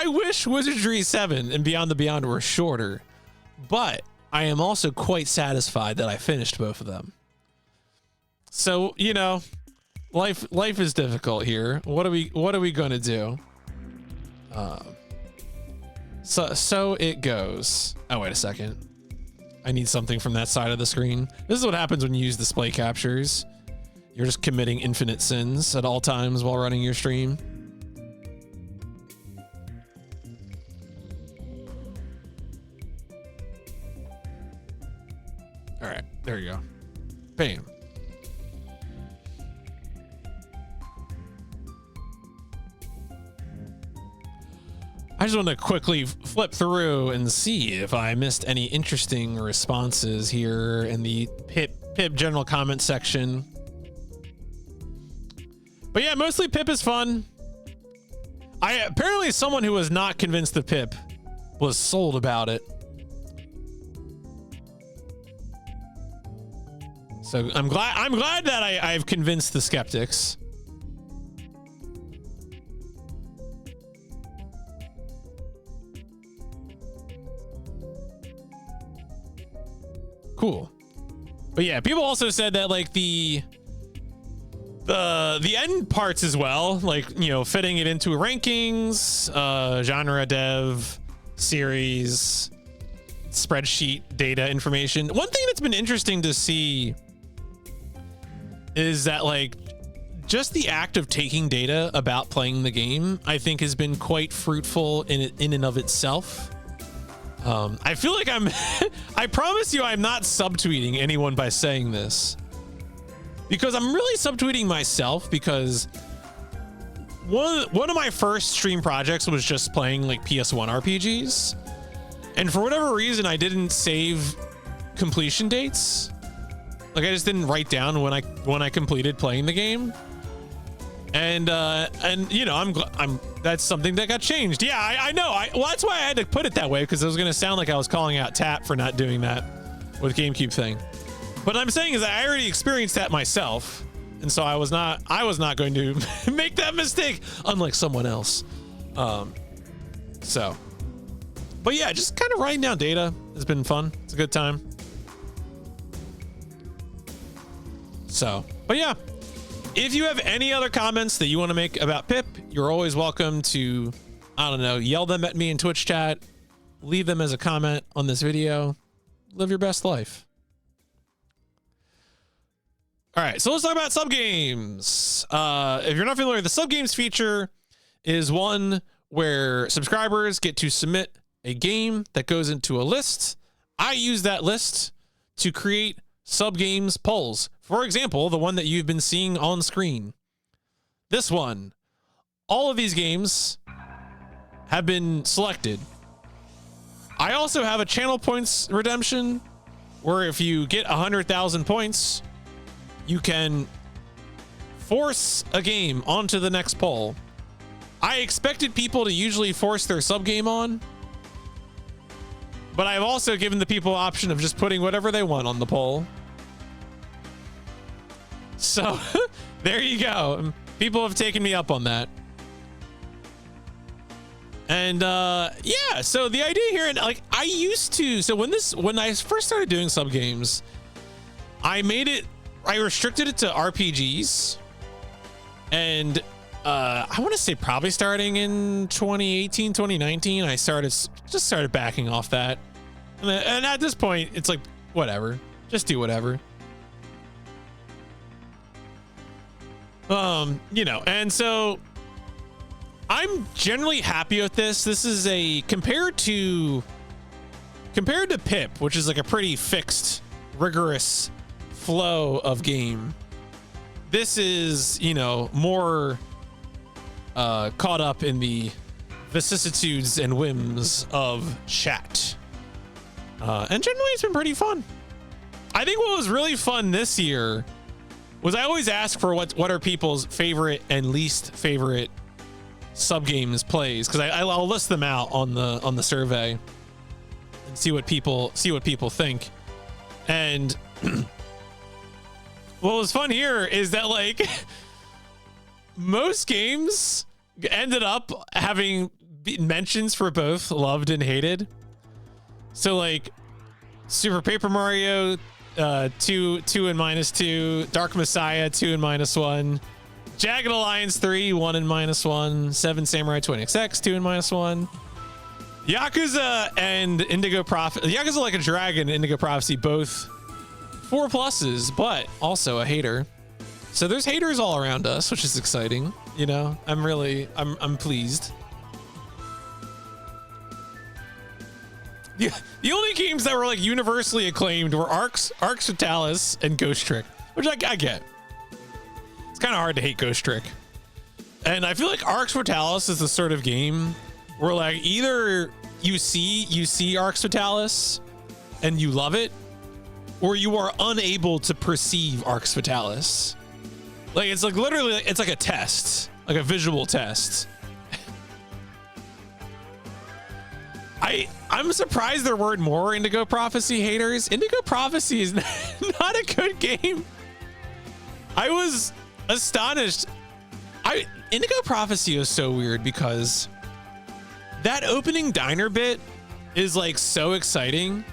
wish Wizardry 7 and Beyond the Beyond were shorter, but I am also quite satisfied that I finished both of them. So, you know, life is difficult here. What are we going to do? So it goes. Oh, wait a second. I need something from that side of the screen. This is what happens when you use display captures. You're just committing infinite sins at all times while running your stream. All right, there you go. Bam. I just want to quickly flip through and see if I missed any interesting responses here in the Pip general comment section. But yeah, mostly Pip is fun. Apparently someone who was not convinced of Pip was sold about it. So I'm glad that I've convinced the skeptics. Cool. But yeah, people also said that like the end parts as well, like, you know, fitting it into rankings, genre dev, series, spreadsheet data information. One thing that's been interesting to see is that like just the act of taking data about playing the game, I think has been quite fruitful in and of itself. I feel like I promise you I'm not subtweeting anyone by saying this, because I'm really subtweeting myself, because one of my first stream projects was just playing like PS1 RPGs, and for whatever reason I didn't save completion dates. Like I just didn't write down when I completed playing the game. And you know, that's something that got changed. Yeah, I know. Well, that's why I had to put it that way, because it was going to sound like I was calling out Tap for not doing that with GameCube thing. But I'm saying is that I already experienced that myself, and so I was not going to make that mistake, unlike someone else. So, but yeah, just kind of writing down data has been fun. It's a good time. So, but yeah. If you have any other comments that you want to make about Pip, you're always welcome to, I don't know, yell them at me in Twitch chat, leave them as a comment on this video. Live your best life. All right, so let's talk about subgames. If you're not familiar, the subgames feature is one where subscribers get to submit a game that goes into a list. I use that list to create subgames polls. For example, the one that you've been seeing on screen. This one. All of these games have been selected. I also have a channel points redemption where if you get 100,000 points, you can force a game onto the next poll. I expected people to usually force their subgame on, but I've also given the people option of just putting whatever they want on the poll. So there you go. People have taken me up on that. And yeah, so the idea here, and like I used to, so when I first started doing subgames, I restricted it to RPGs. And I want to say probably starting in 2018, 2019, I started backing off that. And at this point, it's like, whatever, just do whatever. You know, and so I'm generally happy with this. This is compared to Pip, which is like a pretty fixed, rigorous flow of game. This is, you know, more caught up in the vicissitudes and whims of chat. And generally it's been pretty fun. I think what was really fun this year was I always ask for what are people's favorite and least favorite sub games plays, because I'll list them out on the survey and see what people think. And what was fun here is that like most games ended up having mentions for both loved and hated. So like Super Paper Mario 2 and -2, Dark Messiah 2 and -1, Jagged Alliance 3 1 and -1, 7 Samurai 20XX 2 and -1, Yakuza and Indigo Prophecy, Yakuza Like a Dragon and Indigo Prophecy both 4 pluses, but also a hater. So there's haters all around us, which is exciting. You know, I'm pleased. The only games that were like universally acclaimed were Arx Fatalis and Ghost Trick, which I get. It's kind of hard to hate Ghost Trick. And I feel like Arx Fatalis is the sort of game where like either you see Arx Fatalis and you love it, or you are unable to perceive Arx Fatalis. Like it's like literally it's like a test, like a visual test. I'm surprised there weren't more Indigo Prophecy haters. Indigo Prophecy is not a good game. I was astonished. Indigo Prophecy is so weird because that opening diner bit is like so exciting,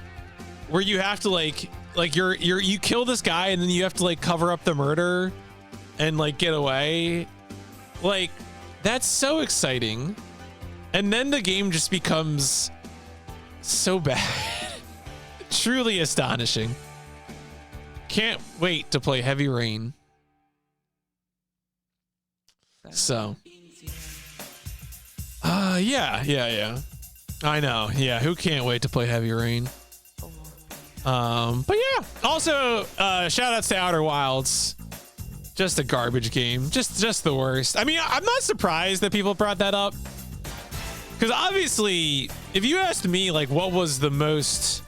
where you have to like you kill this guy and then you have to like cover up the murder and like get away. Like that's so exciting. And then the game just becomes so bad. Truly astonishing. Can't wait to play Heavy Rain. So yeah. I know. Yeah, who can't wait to play Heavy Rain? But yeah. Also, shout outs to Outer Wilds. Just a garbage game. Just the worst. I mean, I'm not surprised that people brought that up. Because obviously, if you asked me, like, what was the most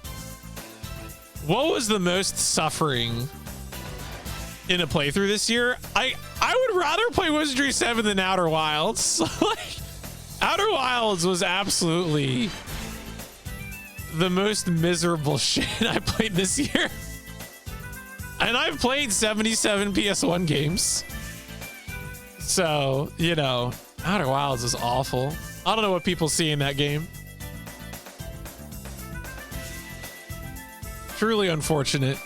suffering in a playthrough this year, I would rather play Wizardry 7 than Outer Wilds. Like, Outer Wilds was absolutely the most miserable shit I played this year. And I've played 77 PS1 games. So, you know, Outer Wilds is awful. I don't know what people see in that game. Truly unfortunate.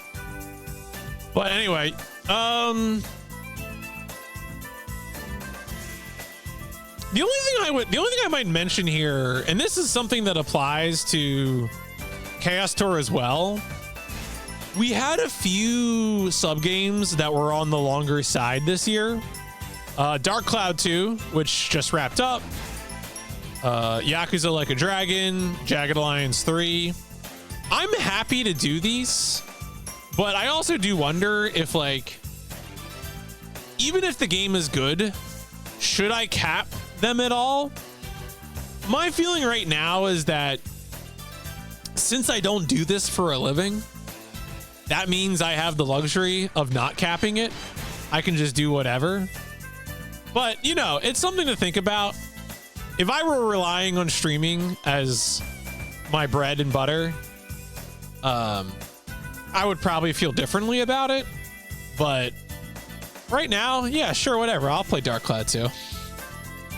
But anyway, the only thing I might mention here, and this is something that applies to Chaos Tour as well. We had a few sub games that were on the longer side this year. Dark Cloud 2, which just wrapped up. Yakuza Like a Dragon, Jagged Alliance 3. I'm happy to do these, but I also do wonder if, like, even if the game is good, should I cap them at all? My feeling right now is that since I don't do this for a living, that means I have the luxury of not capping it. I can just do whatever. But, you know, it's something to think about. If I were relying on streaming as my bread and butter, I would probably feel differently about it. But right now, yeah, sure, whatever. I'll play Dark Cloud 2.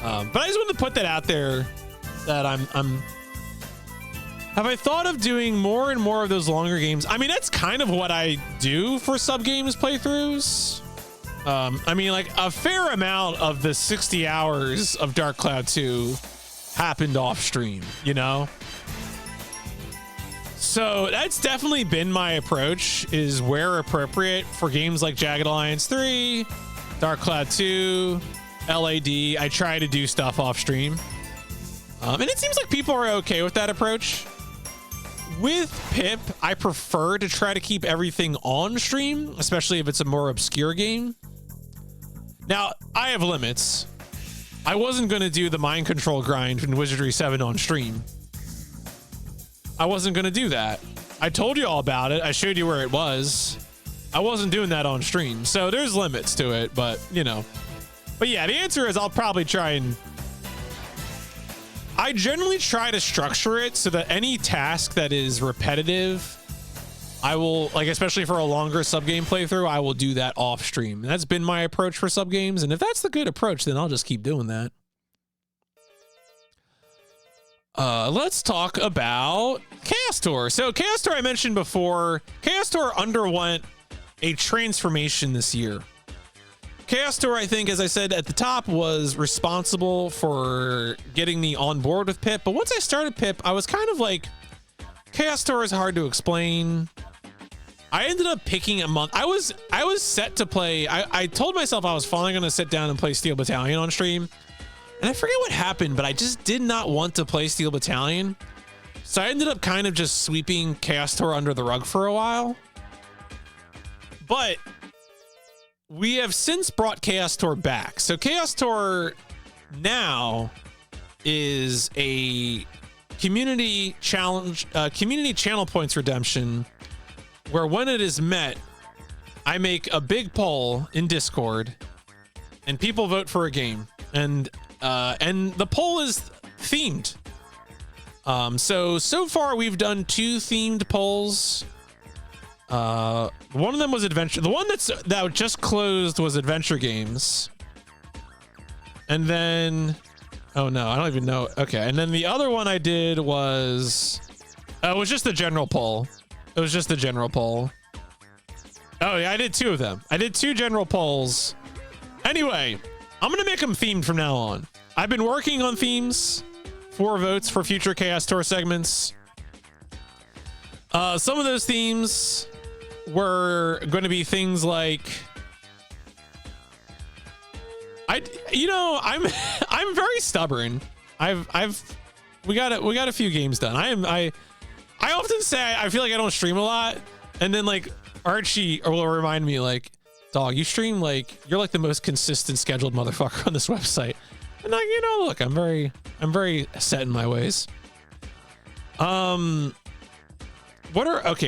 But I just wanted to put that out there that have I thought of doing more and more of those longer games? I mean, that's kind of what I do for sub games playthroughs. I mean, like, a fair amount of the 60 hours of Dark Cloud 2 happened off stream, you know? So that's definitely been my approach, is where appropriate for games like Jagged Alliance 3, Dark Cloud 2, LAD. I try to do stuff off stream. And it seems like people are okay with that approach. With Pip, I prefer to try to keep everything on stream, especially if it's a more obscure game. Now, I have limits. I wasn't going to do the mind control grind in Wizardry 7 on stream. I wasn't going to do that. I told you all about it. I showed you where it was. I wasn't doing that on stream. So there's limits to it, but you know. But yeah, the answer is I'll probably try and... I generally try to structure it so that any task that is repetitive, I will, like, especially for a longer sub-game playthrough, I will do that off stream. And that's been my approach for sub-games. And if that's the good approach, then I'll just keep doing that. Let's talk about Chaos Tour. So Chaos Tour, I mentioned before, Chaos Tour underwent a transformation this year. Chaos Tour, I think, as I said at the top, was responsible for getting me on board with Pip. But once I started Pip, I was kind of like, Chaos Tour is hard to explain. I ended up picking a month. I was set to play. I told myself I was finally going to sit down and play Steel Battalion on stream. And I forget what happened, but I just did not want to play Steel Battalion. So I ended up kind of just sweeping Chaos Tour under the rug for a while. But we have since brought Chaos Tour back. So Chaos Tour now is a community challenge, community channel points redemption, where when it is met, I make a big poll in Discord and people vote for a game. And the poll is themed. So far we've done 2 themed polls. One of them was adventure. The one that just closed was adventure games. And then, oh no, I don't even know. Okay. And then the other one I did was, it was just the general poll. It was just the general poll. Oh yeah, I did 2 of them. I did 2 general polls. Anyway, I'm going to make them themed from now on. I've been working on themes, 4 votes for future Chaos Tour segments. Some of those themes were going to be things like, I'm very stubborn. We got a few games done. I often say I feel like I don't stream a lot, and then like Archie will remind me like, dog, you stream like you're like the most consistent scheduled motherfucker on this website. And like, look, I'm very set in my ways. Okay,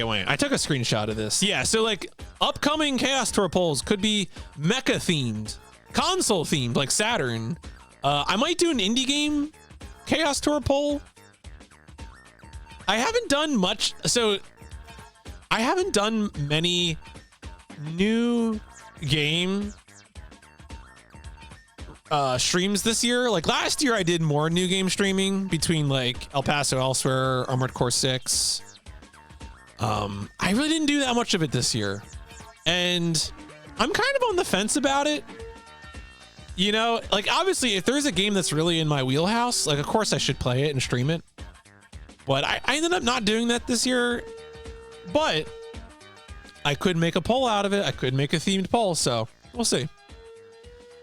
wait, I took a screenshot of this. Yeah, so like upcoming Chaos Tour polls could be mecha themed, console themed, like Saturn. I might do an indie game Chaos Tour poll. I haven't done much, so I haven't done many new game streams this year. Like last year I did more new game streaming between like El Paso Elsewhere, Armored Core 6. I really didn't do that much of it this year, and I'm kind of on the fence about it. Like obviously if there's a game that's really in my wheelhouse, like of course I should play it and stream it, but I ended up not doing that this year. But I could make a poll out of it. I could make a themed poll, so we'll see.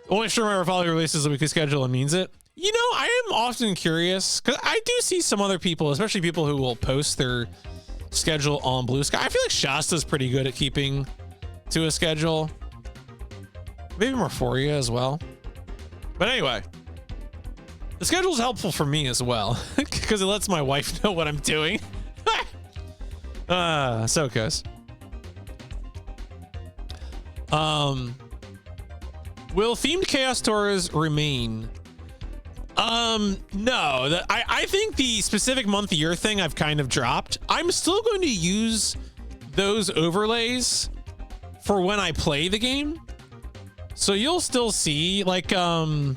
Only stream ever following releases a weekly schedule and means it. I am often curious because I do see some other people, especially people who will post their schedule on Blue Sky. I feel like Shasta's pretty good at keeping to a schedule. Maybe Morphoria as well. But anyway, the schedule is helpful for me as well because it lets my wife know what I'm doing. So it goes. Will themed Chaos Tours remain? No. I think the specific month year thing I've kind of dropped. I'm still going to use those overlays for when I play the game. So you'll still see like, so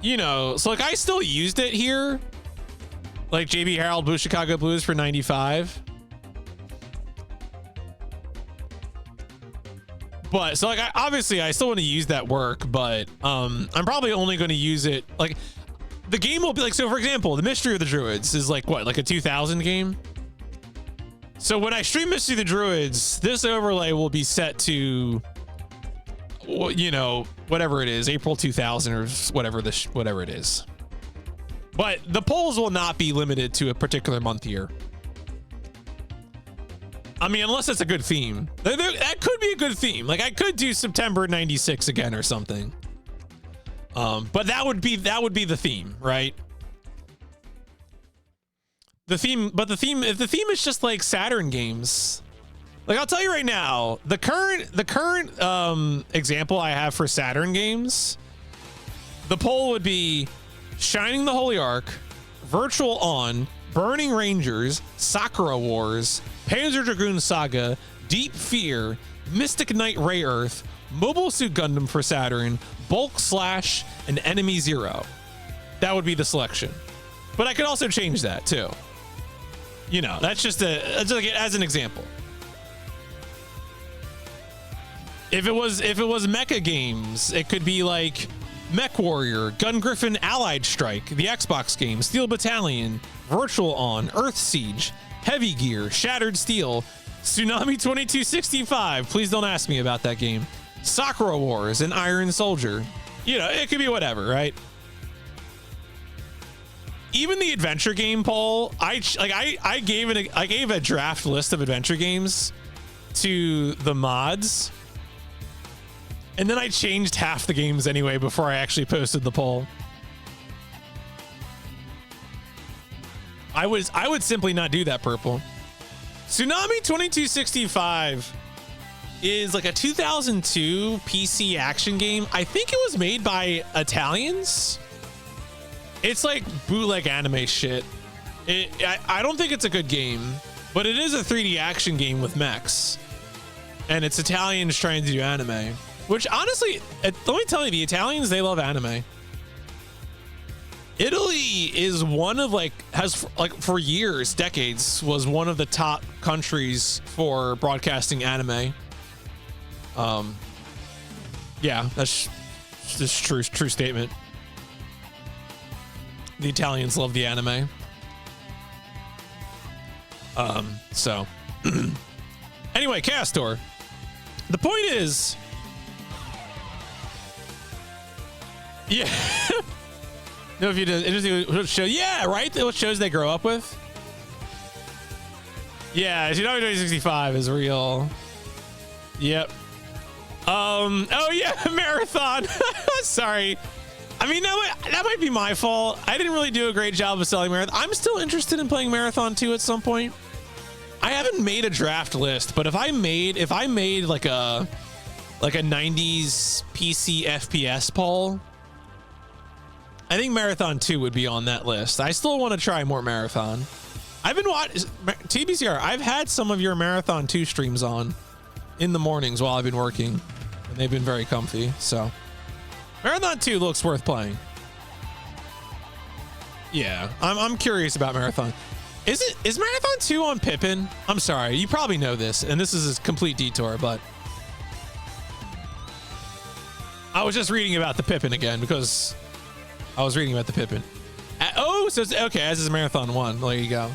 like I still used it here. Like JB Harold Blue Chicago Blues for 95. But so like obviously I still want to use that work, but I'm probably only going to use it like the game will be like, so for example, the Mystery of the Druids is like what, like a 2000 game. So when I stream Mystery of the Druids, this overlay will be set to, whatever it is, April 2000 or whatever whatever it is. But the polls will not be limited to a particular month year. I mean, unless it's a good theme. That could be a good theme. Like I could do September 96 again or something. But that would be the theme, right? The theme, but the theme, if the theme is just like Saturn games, like I'll tell you right now, the current example I have for Saturn games, the poll would be Shining the Holy Ark, Virtual On, Burning Rangers, Sakura Wars, Panzer Dragoon Saga, Deep Fear, Mystic Knight Ray Earth, Mobile Suit Gundam for Saturn, Bulk Slash, and Enemy Zero. That would be the selection. But I could also change that too. You know, that's just as an example. If it was mecha games, it could be like Mech Warrior, Gun Griffin Allied Strike, the Xbox game, Steel Battalion, Virtual On, Earth Siege, Heavy Gear, Shattered Steel, Tsunami 2265. Please don't ask me about that game. Sakura Wars and Iron Soldier. You know, it could be whatever, right? Even the adventure game poll, I gave a draft list of adventure games to the mods, and then I changed half the games anyway before I actually posted the poll. I would simply not do that, Purple. Tsunami 2265 is like a 2002 PC action game. I think it was made by Italians. It's like bootleg anime shit. I don't think it's a good game, but it is a 3D action game with mechs. And it's Italians trying to do anime. Which honestly, let me tell you, the Italians, they love anime. Italy is one of for years, decades, was one of the top countries for broadcasting anime. Yeah, that's just true statement. The Italians love the anime. So anyway, Castor. The point is, yeah. No, if you did, it show, yeah, right. What shows they grow up with. Yeah, Tsunami 2065 is real. Yep. Oh yeah, Marathon. Sorry. I mean, that might be my fault. I didn't really do a great job of selling Marathon. I'm still interested in playing Marathon 2 at some point. I haven't made a draft list, but if I made like a 90s PC FPS poll, I think Marathon 2 would be on that list. I still want to try more Marathon. I've been watching TBCR. I've had some of your Marathon 2 streams on in the mornings while I've been working, and they've been very comfy. So Marathon 2 looks worth playing. Yeah, I'm curious about Marathon. Is Marathon 2 on Pippin? I'm sorry, you probably know this, and this is a complete detour, but I was just reading about the Pippin again because I was reading about the Pippin. Oh, so it's okay, as is Marathon 1. There you go.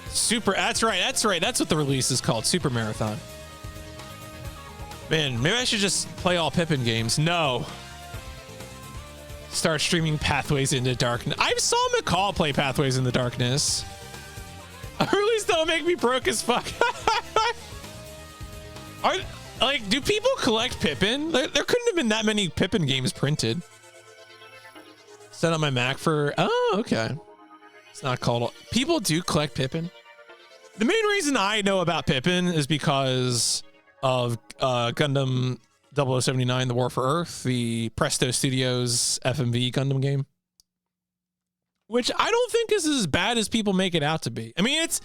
Super, that's right. That's what the release is called, Super Marathon. Man, maybe I should just play all Pippin games. No. Start streaming Pathways into Darkness. I saw McCall play Pathways in the Darkness. Release don't make me broke as fuck. Do people collect Pippin? There couldn't have been that many Pippin games printed. Set up my Mac for, oh, okay. It's not called, people do collect Pippin. The main reason I know about Pippin is because of Gundam 0079, The War for Earth, the Presto Studios FMV Gundam game, which I don't think is as bad as people make it out to be. I mean, it's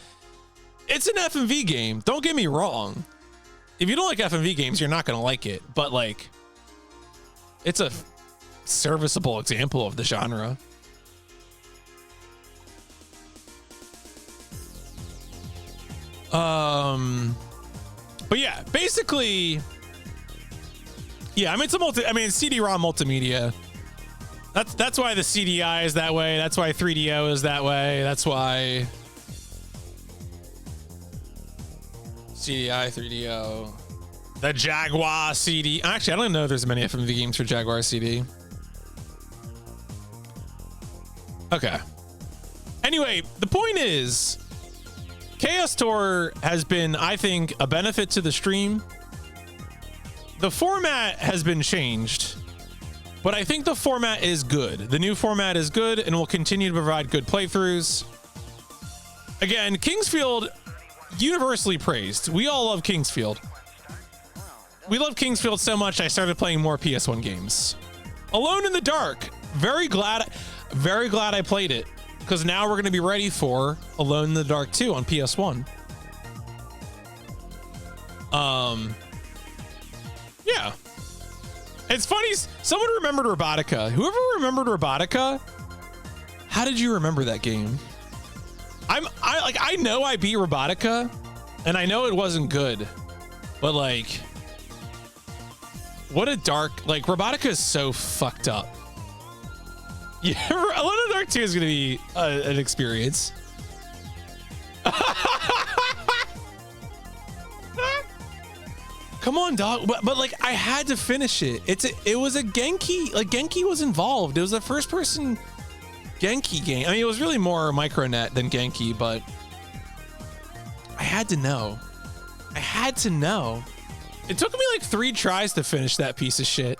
an FMV game. Don't get me wrong. If you don't like FMV games, you're not going to like it. But like, it's a serviceable example of the genre. But yeah, basically, yeah. I mean, it's CD-ROM multimedia. That's why the CDI is that way. That's why 3DO is that way. That's why CDI, 3DO, the Jaguar CD. Actually, I don't even know if there's many FMV games for Jaguar CD. Okay. Anyway, the point is, Chaos Tour has been, I think, a benefit to the stream. The format has been changed. But I think the format is good. The new format is good and will continue to provide good playthroughs. Again, Kingsfield, universally praised. We all love Kingsfield. We love Kingsfield so much I started playing more PS1 games. Alone in the Dark. Very glad I played it, because now we're going to be ready for Alone in the Dark 2 on PS1. Yeah. It's funny, someone remembered Robotica. Whoever remembered Robotica, how did you remember that game? I know I beat Robotica, and I know it wasn't good, but like, what a dark, like, Robotica is so fucked up. Yeah, Alone in the Dark 2 is gonna be an experience. Come on, dog. But like, I had to finish it. It was a Genki. Like, Genki was involved. It was a first person Genki game. I mean, it was really more Micronet than Genki, but I had to know. I had to know. It took me like 3 tries to finish that piece of shit.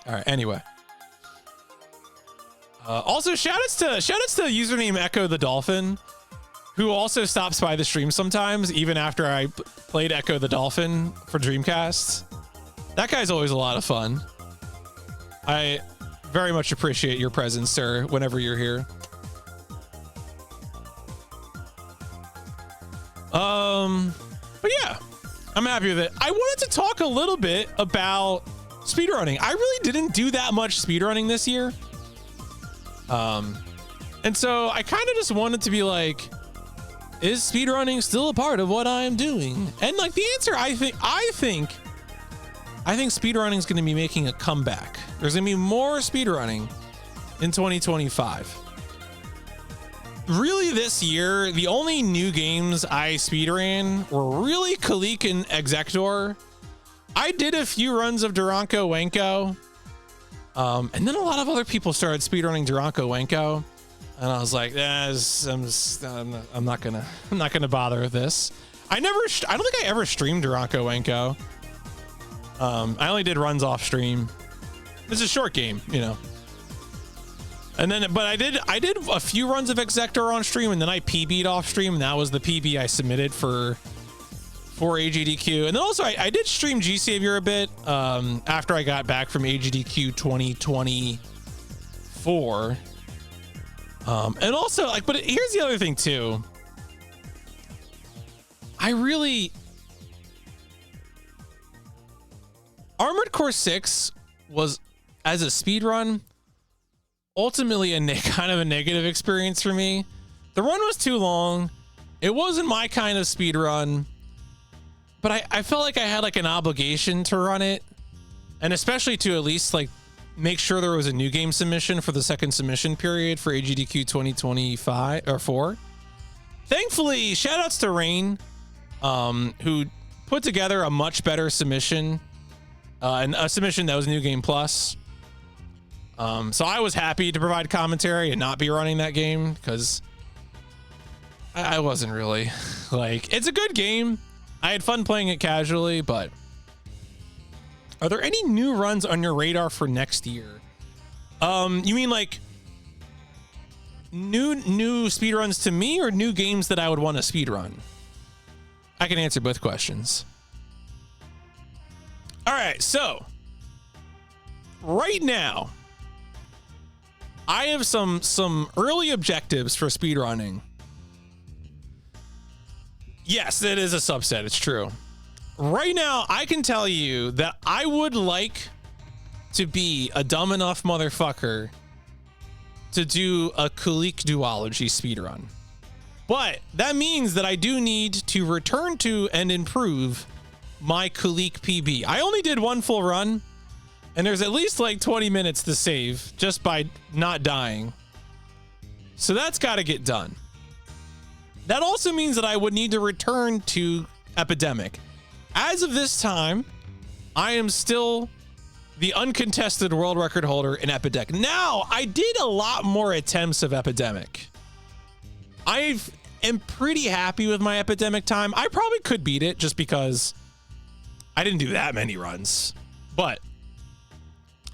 All right. Anyway. Also, shoutouts to username Echo the Dolphin, who also stops by the stream sometimes, even after I played Echo the Dolphin for Dreamcast. That guy's always a lot of fun. I very much appreciate your presence, sir, whenever you're here. But yeah, I'm happy with it. I wanted to talk a little bit about speedrunning. I really didn't do that much speedrunning this year. And so I kind of just wanted to be like, is speedrunning still a part of what I am doing? And like, the answer, I think speedrunning is going to be making a comeback. There's going to be more speedrunning in 2025. Really, this year, the only new games I speedran were really Kalik and Exector. I did a few runs of Duranko Wenko. And then a lot of other people started speedrunning Duranko Wenko. And I was like, I'm not gonna bother with this. I don't think I ever streamed Duranko Wenko. I only did runs off stream. It's a short game, you know. And then, but I did a few runs of Exector on stream, and then I PB'd off stream, and that was the PB I submitted for AGDQ. And then also I did stream G Savior a bit after I got back from AGDQ 2024. And also, like, but here's the other thing too. Armored Core 6 was, as a speed run, ultimately kind of a negative experience for me. The run was too long. It wasn't my kind of speed run, but I felt like I had like an obligation to run it, and especially to at least like make sure there was a new game submission for the second submission period for AGDQ 2025 or 4. Thankfully, shoutouts to Rain, who put together a much better submission, and a submission that was New Game Plus. So I was happy to provide commentary and not be running that game, because I wasn't really like, it's a good game. I had fun playing it casually, but are there any new runs on your radar for next year? You mean like new speedruns to me, or new games that I would want to speedrun? I can answer both questions. All right, so right now I have some early objectives for speedrunning. Yes, it is a subset, it's true. Right now, I can tell you that I would like to be a dumb enough motherfucker to do a Kulik duology speedrun. But that means that I do need to return to and improve my Kulik PB. I only did one full run, and there's at least like 20 minutes to save just by not dying. So that's got to get done. That also means that I would need to return to Epidemic. As of this time, I am still the uncontested world record holder in Epidemic. Now, I did a lot more attempts of Epidemic. I am pretty happy with my Epidemic time. I probably could beat it just because I didn't do that many runs. But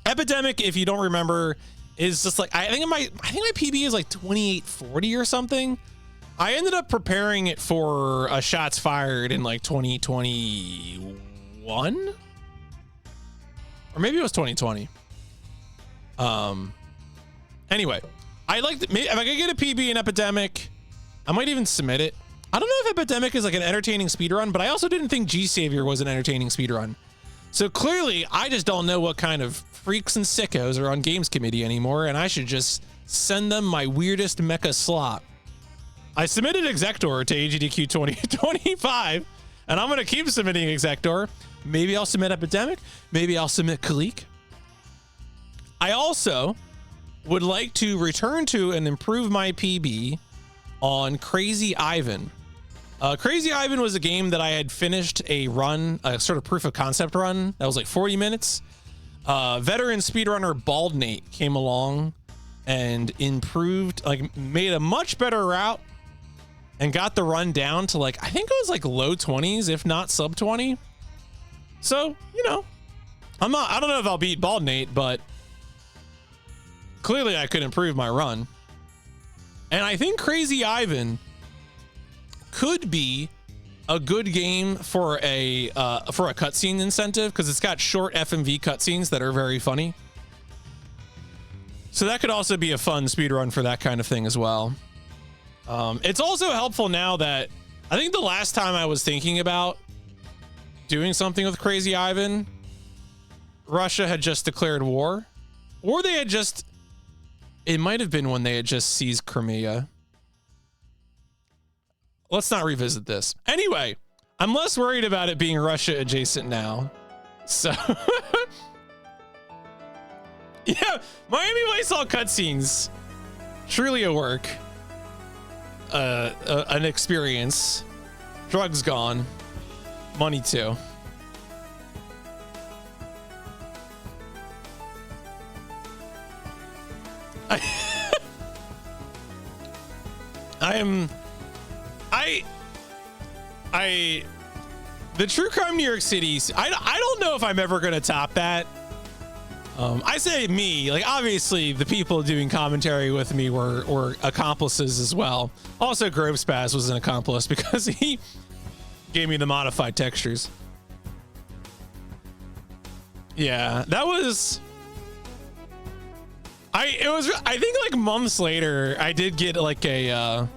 Epidemic, if you don't remember, is just like I think my PB is like 2840 or something. I ended up preparing it for a shots fired in like 2021, or maybe it was 2020. Anyway, I like if I could get a PB in Epidemic, I might even submit it. I don't know if Epidemic is like an entertaining speedrun, but I also didn't think G Savior was an entertaining speedrun. So clearly, I just don't know what kind of freaks and sickos are on games committee anymore, and I should just send them my weirdest mecha slot. I submitted Exector to AGDQ 2025, and I'm gonna keep submitting Exector. Maybe I'll submit Epidemic. Maybe I'll submit Kalik. I also would like to return to and improve my PB on Crazy Ivan. Crazy Ivan was a game that I had finished a run, a sort of proof of concept run that was like 40 minutes. Veteran speedrunner Bald Nate came along and improved, like made a much better route and got the run down to like, I think it was like low 20s, if not sub 20. So, you know, I don't know if I'll beat Bald Nate, but clearly I could improve my run. And I think Crazy Ivan could be a good game for a cutscene incentive, because it's got short FMV cutscenes that are very funny. So that could also be a fun speedrun for that kind of thing as well. It's also helpful now that I think the last time I was thinking about doing something with Crazy Ivan, Russia had just declared war, or they had just, it might have been when they had just seized Crimea. Let's not revisit this. Anyway, I'm less worried about it being Russia adjacent now. So, yeah, Miami Vice all cutscenes. Truly a work. An experience. Drugs gone. Money too. The True Crime New York City, I don't know if I'm ever going to top that. I say me, like obviously the people doing commentary with me were accomplices as well. Also Grove Spaz was an accomplice because he gave me the modified textures. Yeah, that was, I think like months later, I did get like a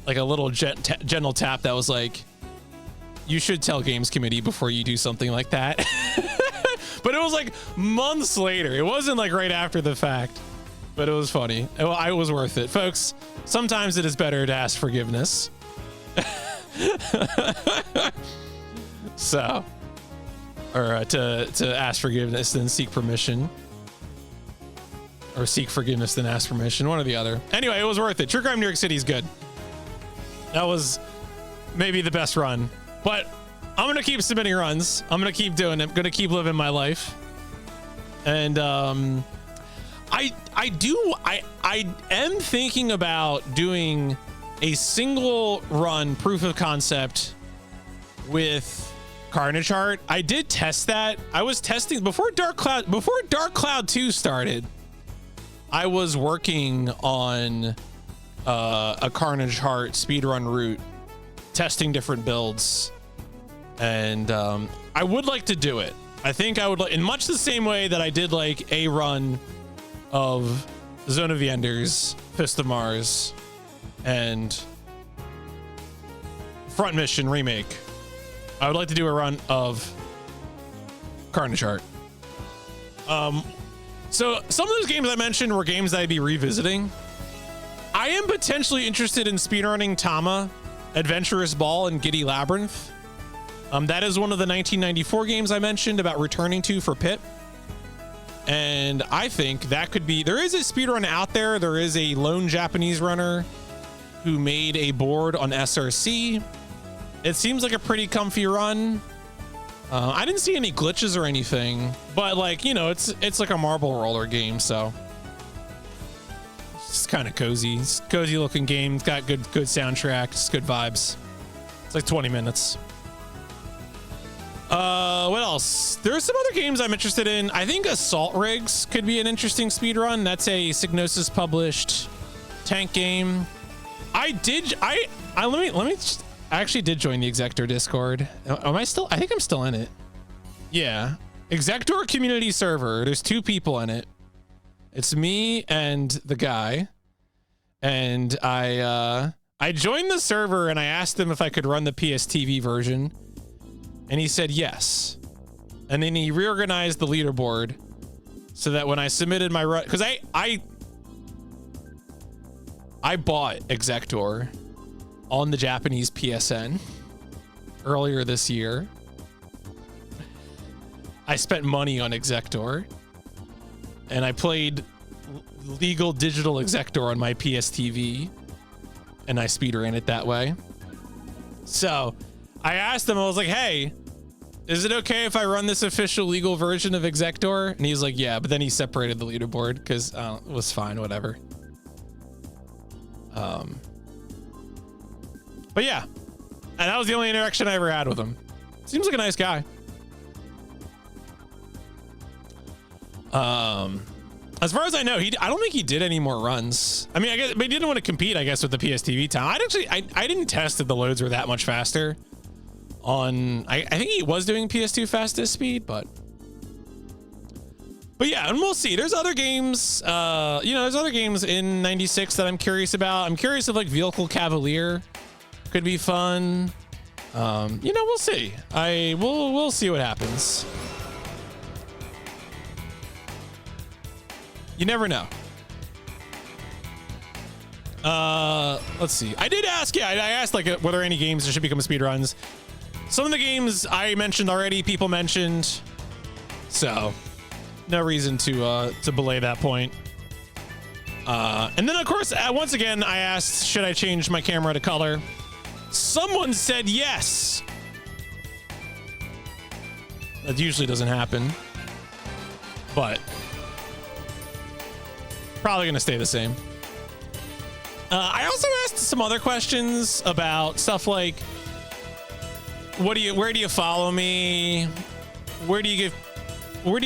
little gentle tap that was like, you should tell games committee before you do something like that. But it was like months later. It wasn't like right after the fact, but it was funny. It was worth it. Folks, sometimes it is better to ask forgiveness. So, or to ask forgiveness than seek permission. Or seek forgiveness than ask permission, one or the other. Anyway, it was worth it. True Crime New York City is good. That was maybe the best run, but I'm going to keep submitting runs. I'm going to keep doing it. I'm going to keep living my life. And I am thinking about doing a single run proof of concept with Carnage Heart. I did test that. I was testing before Dark Cloud 2 started. I was working on a Carnage Heart speedrun route, testing different builds, and I would like to do it. I think I would like, in much the same way that I did like a run of Zone of the Enders, Fist of Mars, and Front Mission Remake. I would like to do a run of Carnage Heart. So some of those games I mentioned were games that I'd be revisiting. I am potentially interested in speedrunning Tama, Adventurous Ball, and Giddy Labyrinth. That is one of the 1994 games I mentioned about returning to for Pit. And I think that could be, there is a speedrun out there. There is a lone Japanese runner who made a board on SRC. It seems like a pretty comfy run. I didn't see any glitches or anything, but like, you know, it's like a marble roller game, so it's kind of cozy. It's a cozy looking game. It's got good soundtrack. It's good vibes. It's like 20 minutes. What else? There's some other games I'm interested in. I think Assault Rigs could be an interesting speed run. That's a Psygnosis published tank game. I actually did join the Exector Discord. Am I still? I think I'm still in it. Yeah. Exector community server. There's 2 people in it. It's me and the guy. And I joined the server and I asked him if I could run the PSTV version. And he said yes. And then he reorganized the leaderboard so that when I submitted my run, because I bought Exector on the Japanese PSN earlier this year. I spent money on Exector and I played legal digital Exector on my PSTV and I speedran it that way. So I asked him, I was like, hey, is it okay if I run this official legal version of Exector? And he's like, yeah, but then he separated the leaderboard because it was fine, whatever. But yeah, and that was the only interaction I ever had with him. Seems like a nice guy. As far as I know, I don't think he did any more runs. I mean, I guess, but he didn't want to compete, I guess, with the PSTV time. I didn't test if the loads were that much faster on, I think he was doing PS2 fastest speed, but yeah, and we'll see. There's other games, there's other games in 96 that I'm curious about. I'm curious if like Vehicle Cavalier could be fun. We'll see. We'll see what happens. You never know. Let's see. I did ask, I asked like were there any games that should become speedruns. Some of the games I mentioned already, people mentioned. So no reason to belay that point. And then of course, once again, I asked, should I change my camera to color? Someone said yes. That usually doesn't happen, but probably gonna stay the same. I also asked some other questions about stuff like, where do you follow me? Where do you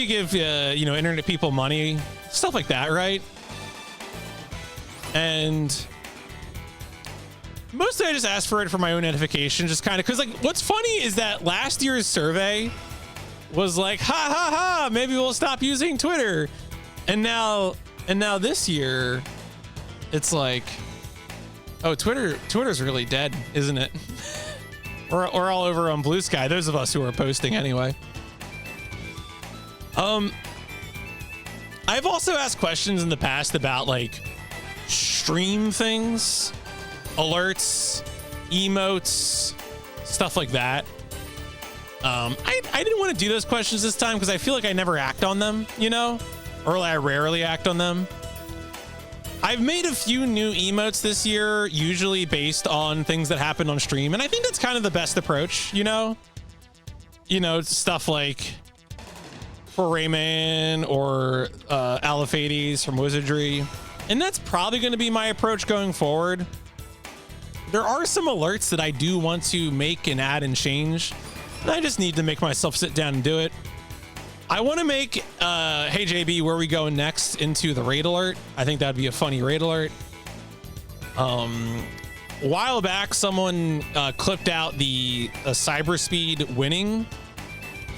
give internet people money? Stuff like that, right? And mostly I just asked for it for my own edification, just kind of because like what's funny is that last year's survey was like, ha ha ha, maybe we'll stop using Twitter. And now this year it's like, oh, Twitter's really dead, isn't it? We're all over on Blue Sky, those of us who are posting anyway. I've also asked questions in the past about like stream things, alerts, emotes, stuff like that. I didn't want to do those questions this time because I feel like I never act on them, or I rarely act on them. I've made a few new emotes this year, usually based on things that happen on stream, and I think that's kind of the best approach, stuff like for Rayman or Aliphates from Wizardry. And that's probably going to be my approach going forward. There are some alerts that I do want to make and add and change, and I just need to make myself sit down and do it. I want to make Hey JB, where we going next into the raid alert. I think that'd be a funny raid alert. A while back, someone clipped out the Cyberspeed winning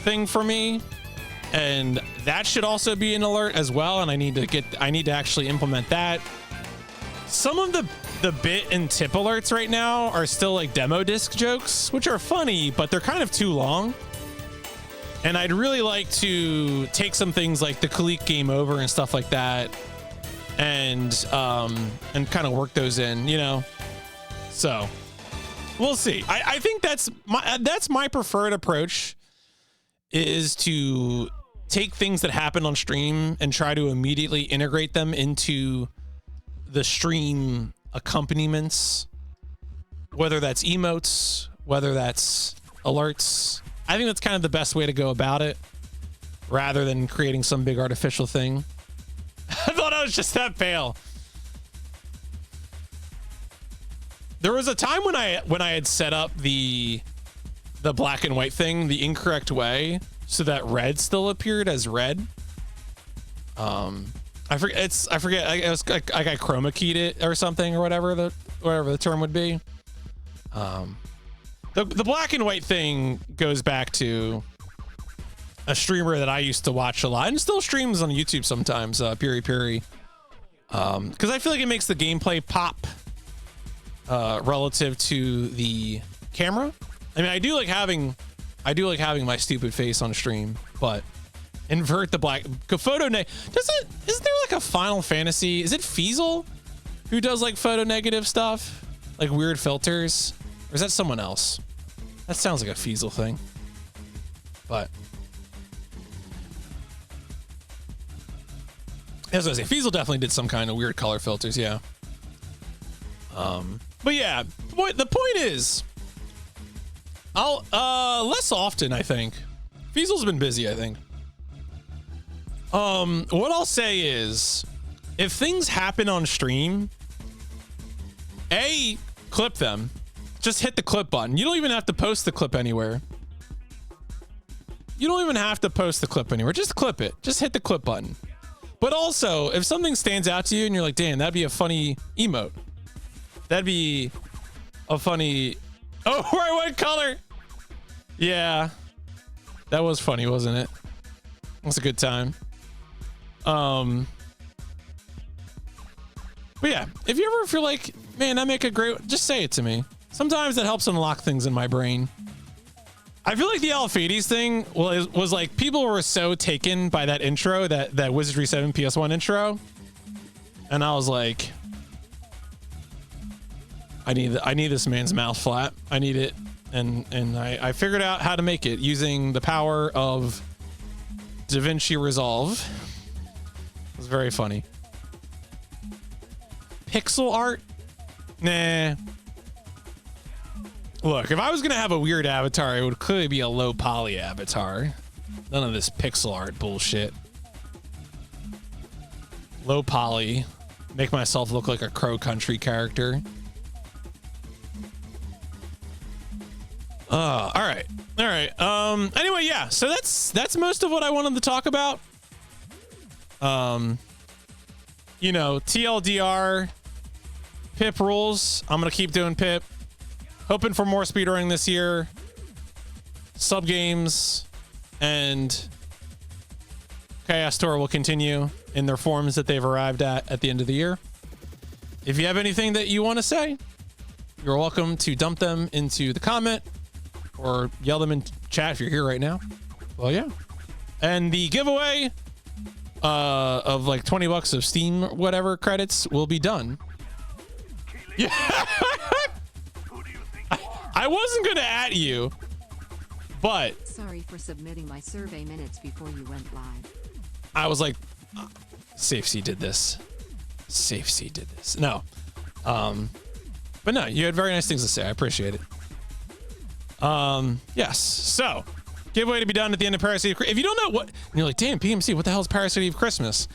thing for me, and that should also be an alert as well. And I need to actually implement that. Some of the bit and tip alerts right now are still like demo disc jokes, which are funny, but they're kind of too long. And I'd really like to take some things like the Kalik game over and stuff like that, and kind of work those in, So we'll see. I think that's my preferred approach, is to take things that happen on stream and try to immediately integrate them into the stream accompaniments, whether that's emotes, whether that's alerts. I think that's kind of the best way to go about it, rather than creating some big artificial thing. I thought I was just that pale. There was a time when I had set up the the black and white thing the incorrect way so that red still appeared as red. I forget. I chroma keyed it or something or whatever the term would be. The black and white thing goes back to a streamer that I used to watch a lot and still streams on YouTube sometimes, Piri Piri. Because I feel like it makes the gameplay pop relative to the camera. I mean, I do like having my stupid face on stream, but invert the black photo. Isn't there like a Final Fantasy? Is it Feasel who does like photo negative stuff, like weird filters, or is that someone else? That sounds like a Feasel thing, but as I say, Feasel definitely did some kind of weird color filters, yeah. But yeah, the point is, I'll less often, I think. Feasel's been busy, I think. What I'll say is, if things happen on stream, clip them. Just hit the clip button. You don't even have to post the clip anywhere. Just clip it. Just hit the clip button. But also, if something stands out to you and you're like, damn, that'd be a funny emote. That'd be a funny... Oh, right, what color? Yeah. That was funny, wasn't it? It was a good time. But yeah, if you ever feel like, man, I make a great... Just say it to me. Sometimes that helps unlock things in my brain. I feel like the Alphides thing was like, people were so taken by that intro, that Wizardry 7 PS1 intro. And I was like, I need this man's mouth flat. I need it. And I figured out how to make it using the power of DaVinci Resolve. It was very funny. Pixel art? Nah. Look, if I was going to have a weird avatar, it would clearly be a low poly avatar. None of this pixel art bullshit. Low poly. Make myself look like a Crow Country character. All right. Anyway, yeah. So that's most of what I wanted to talk about. You know, TLDR, Pip rules. I'm gonna keep doing Pip. Hoping for more speedrunning this year. Sub games and Chaos Tour will continue in their forms that they've arrived at the end of the year. If you have anything that you want to say, you're welcome to dump them into the comment or yell them in chat if you're here right now. Well, yeah. And the giveaway of like $20 of Steam whatever credits will be done. Yeah. I wasn't gonna at you, but sorry for submitting my survey minutes before you went live. I was like, SafeC did this. SafeC did this. No. But no, you had very nice things to say. I appreciate it. Yes. So, giveaway to be done at the end of Parasite Eve. If you don't know what, and you're like, damn, PMC, what the hell is Parasite Eve Christmas?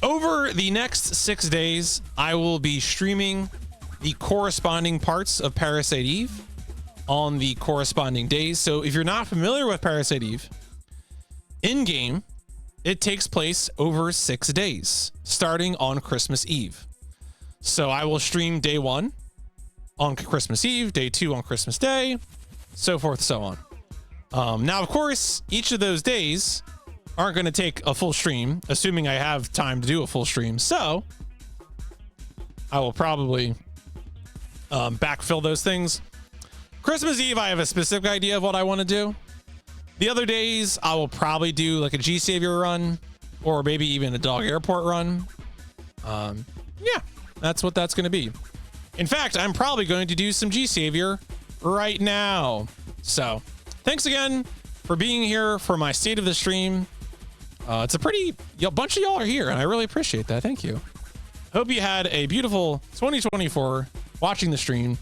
Over the next 6 days, I will be streaming the corresponding parts of Parasite Eve on the corresponding days. So if you're not familiar with Parasite Eve, in game, it takes place over 6 days, starting on Christmas Eve. So I will stream day 1 on Christmas Eve, day 2 on Christmas Day, so forth, so on. Now, of course, each of those days aren't going to take a full stream, assuming I have time to do a full stream. So I will probably backfill those things. Christmas Eve, I have a specific idea of what I want to do. The other days, I will probably do like a G Savior run or maybe even a Dog Airport run. Yeah, that's what that's going to be. In fact, I'm probably going to do some G Savior right now. So thanks again for being here for my state of the stream. It's a bunch of y'all are here and I really appreciate that. Thank you. Hope you had a beautiful 2024 watching the stream.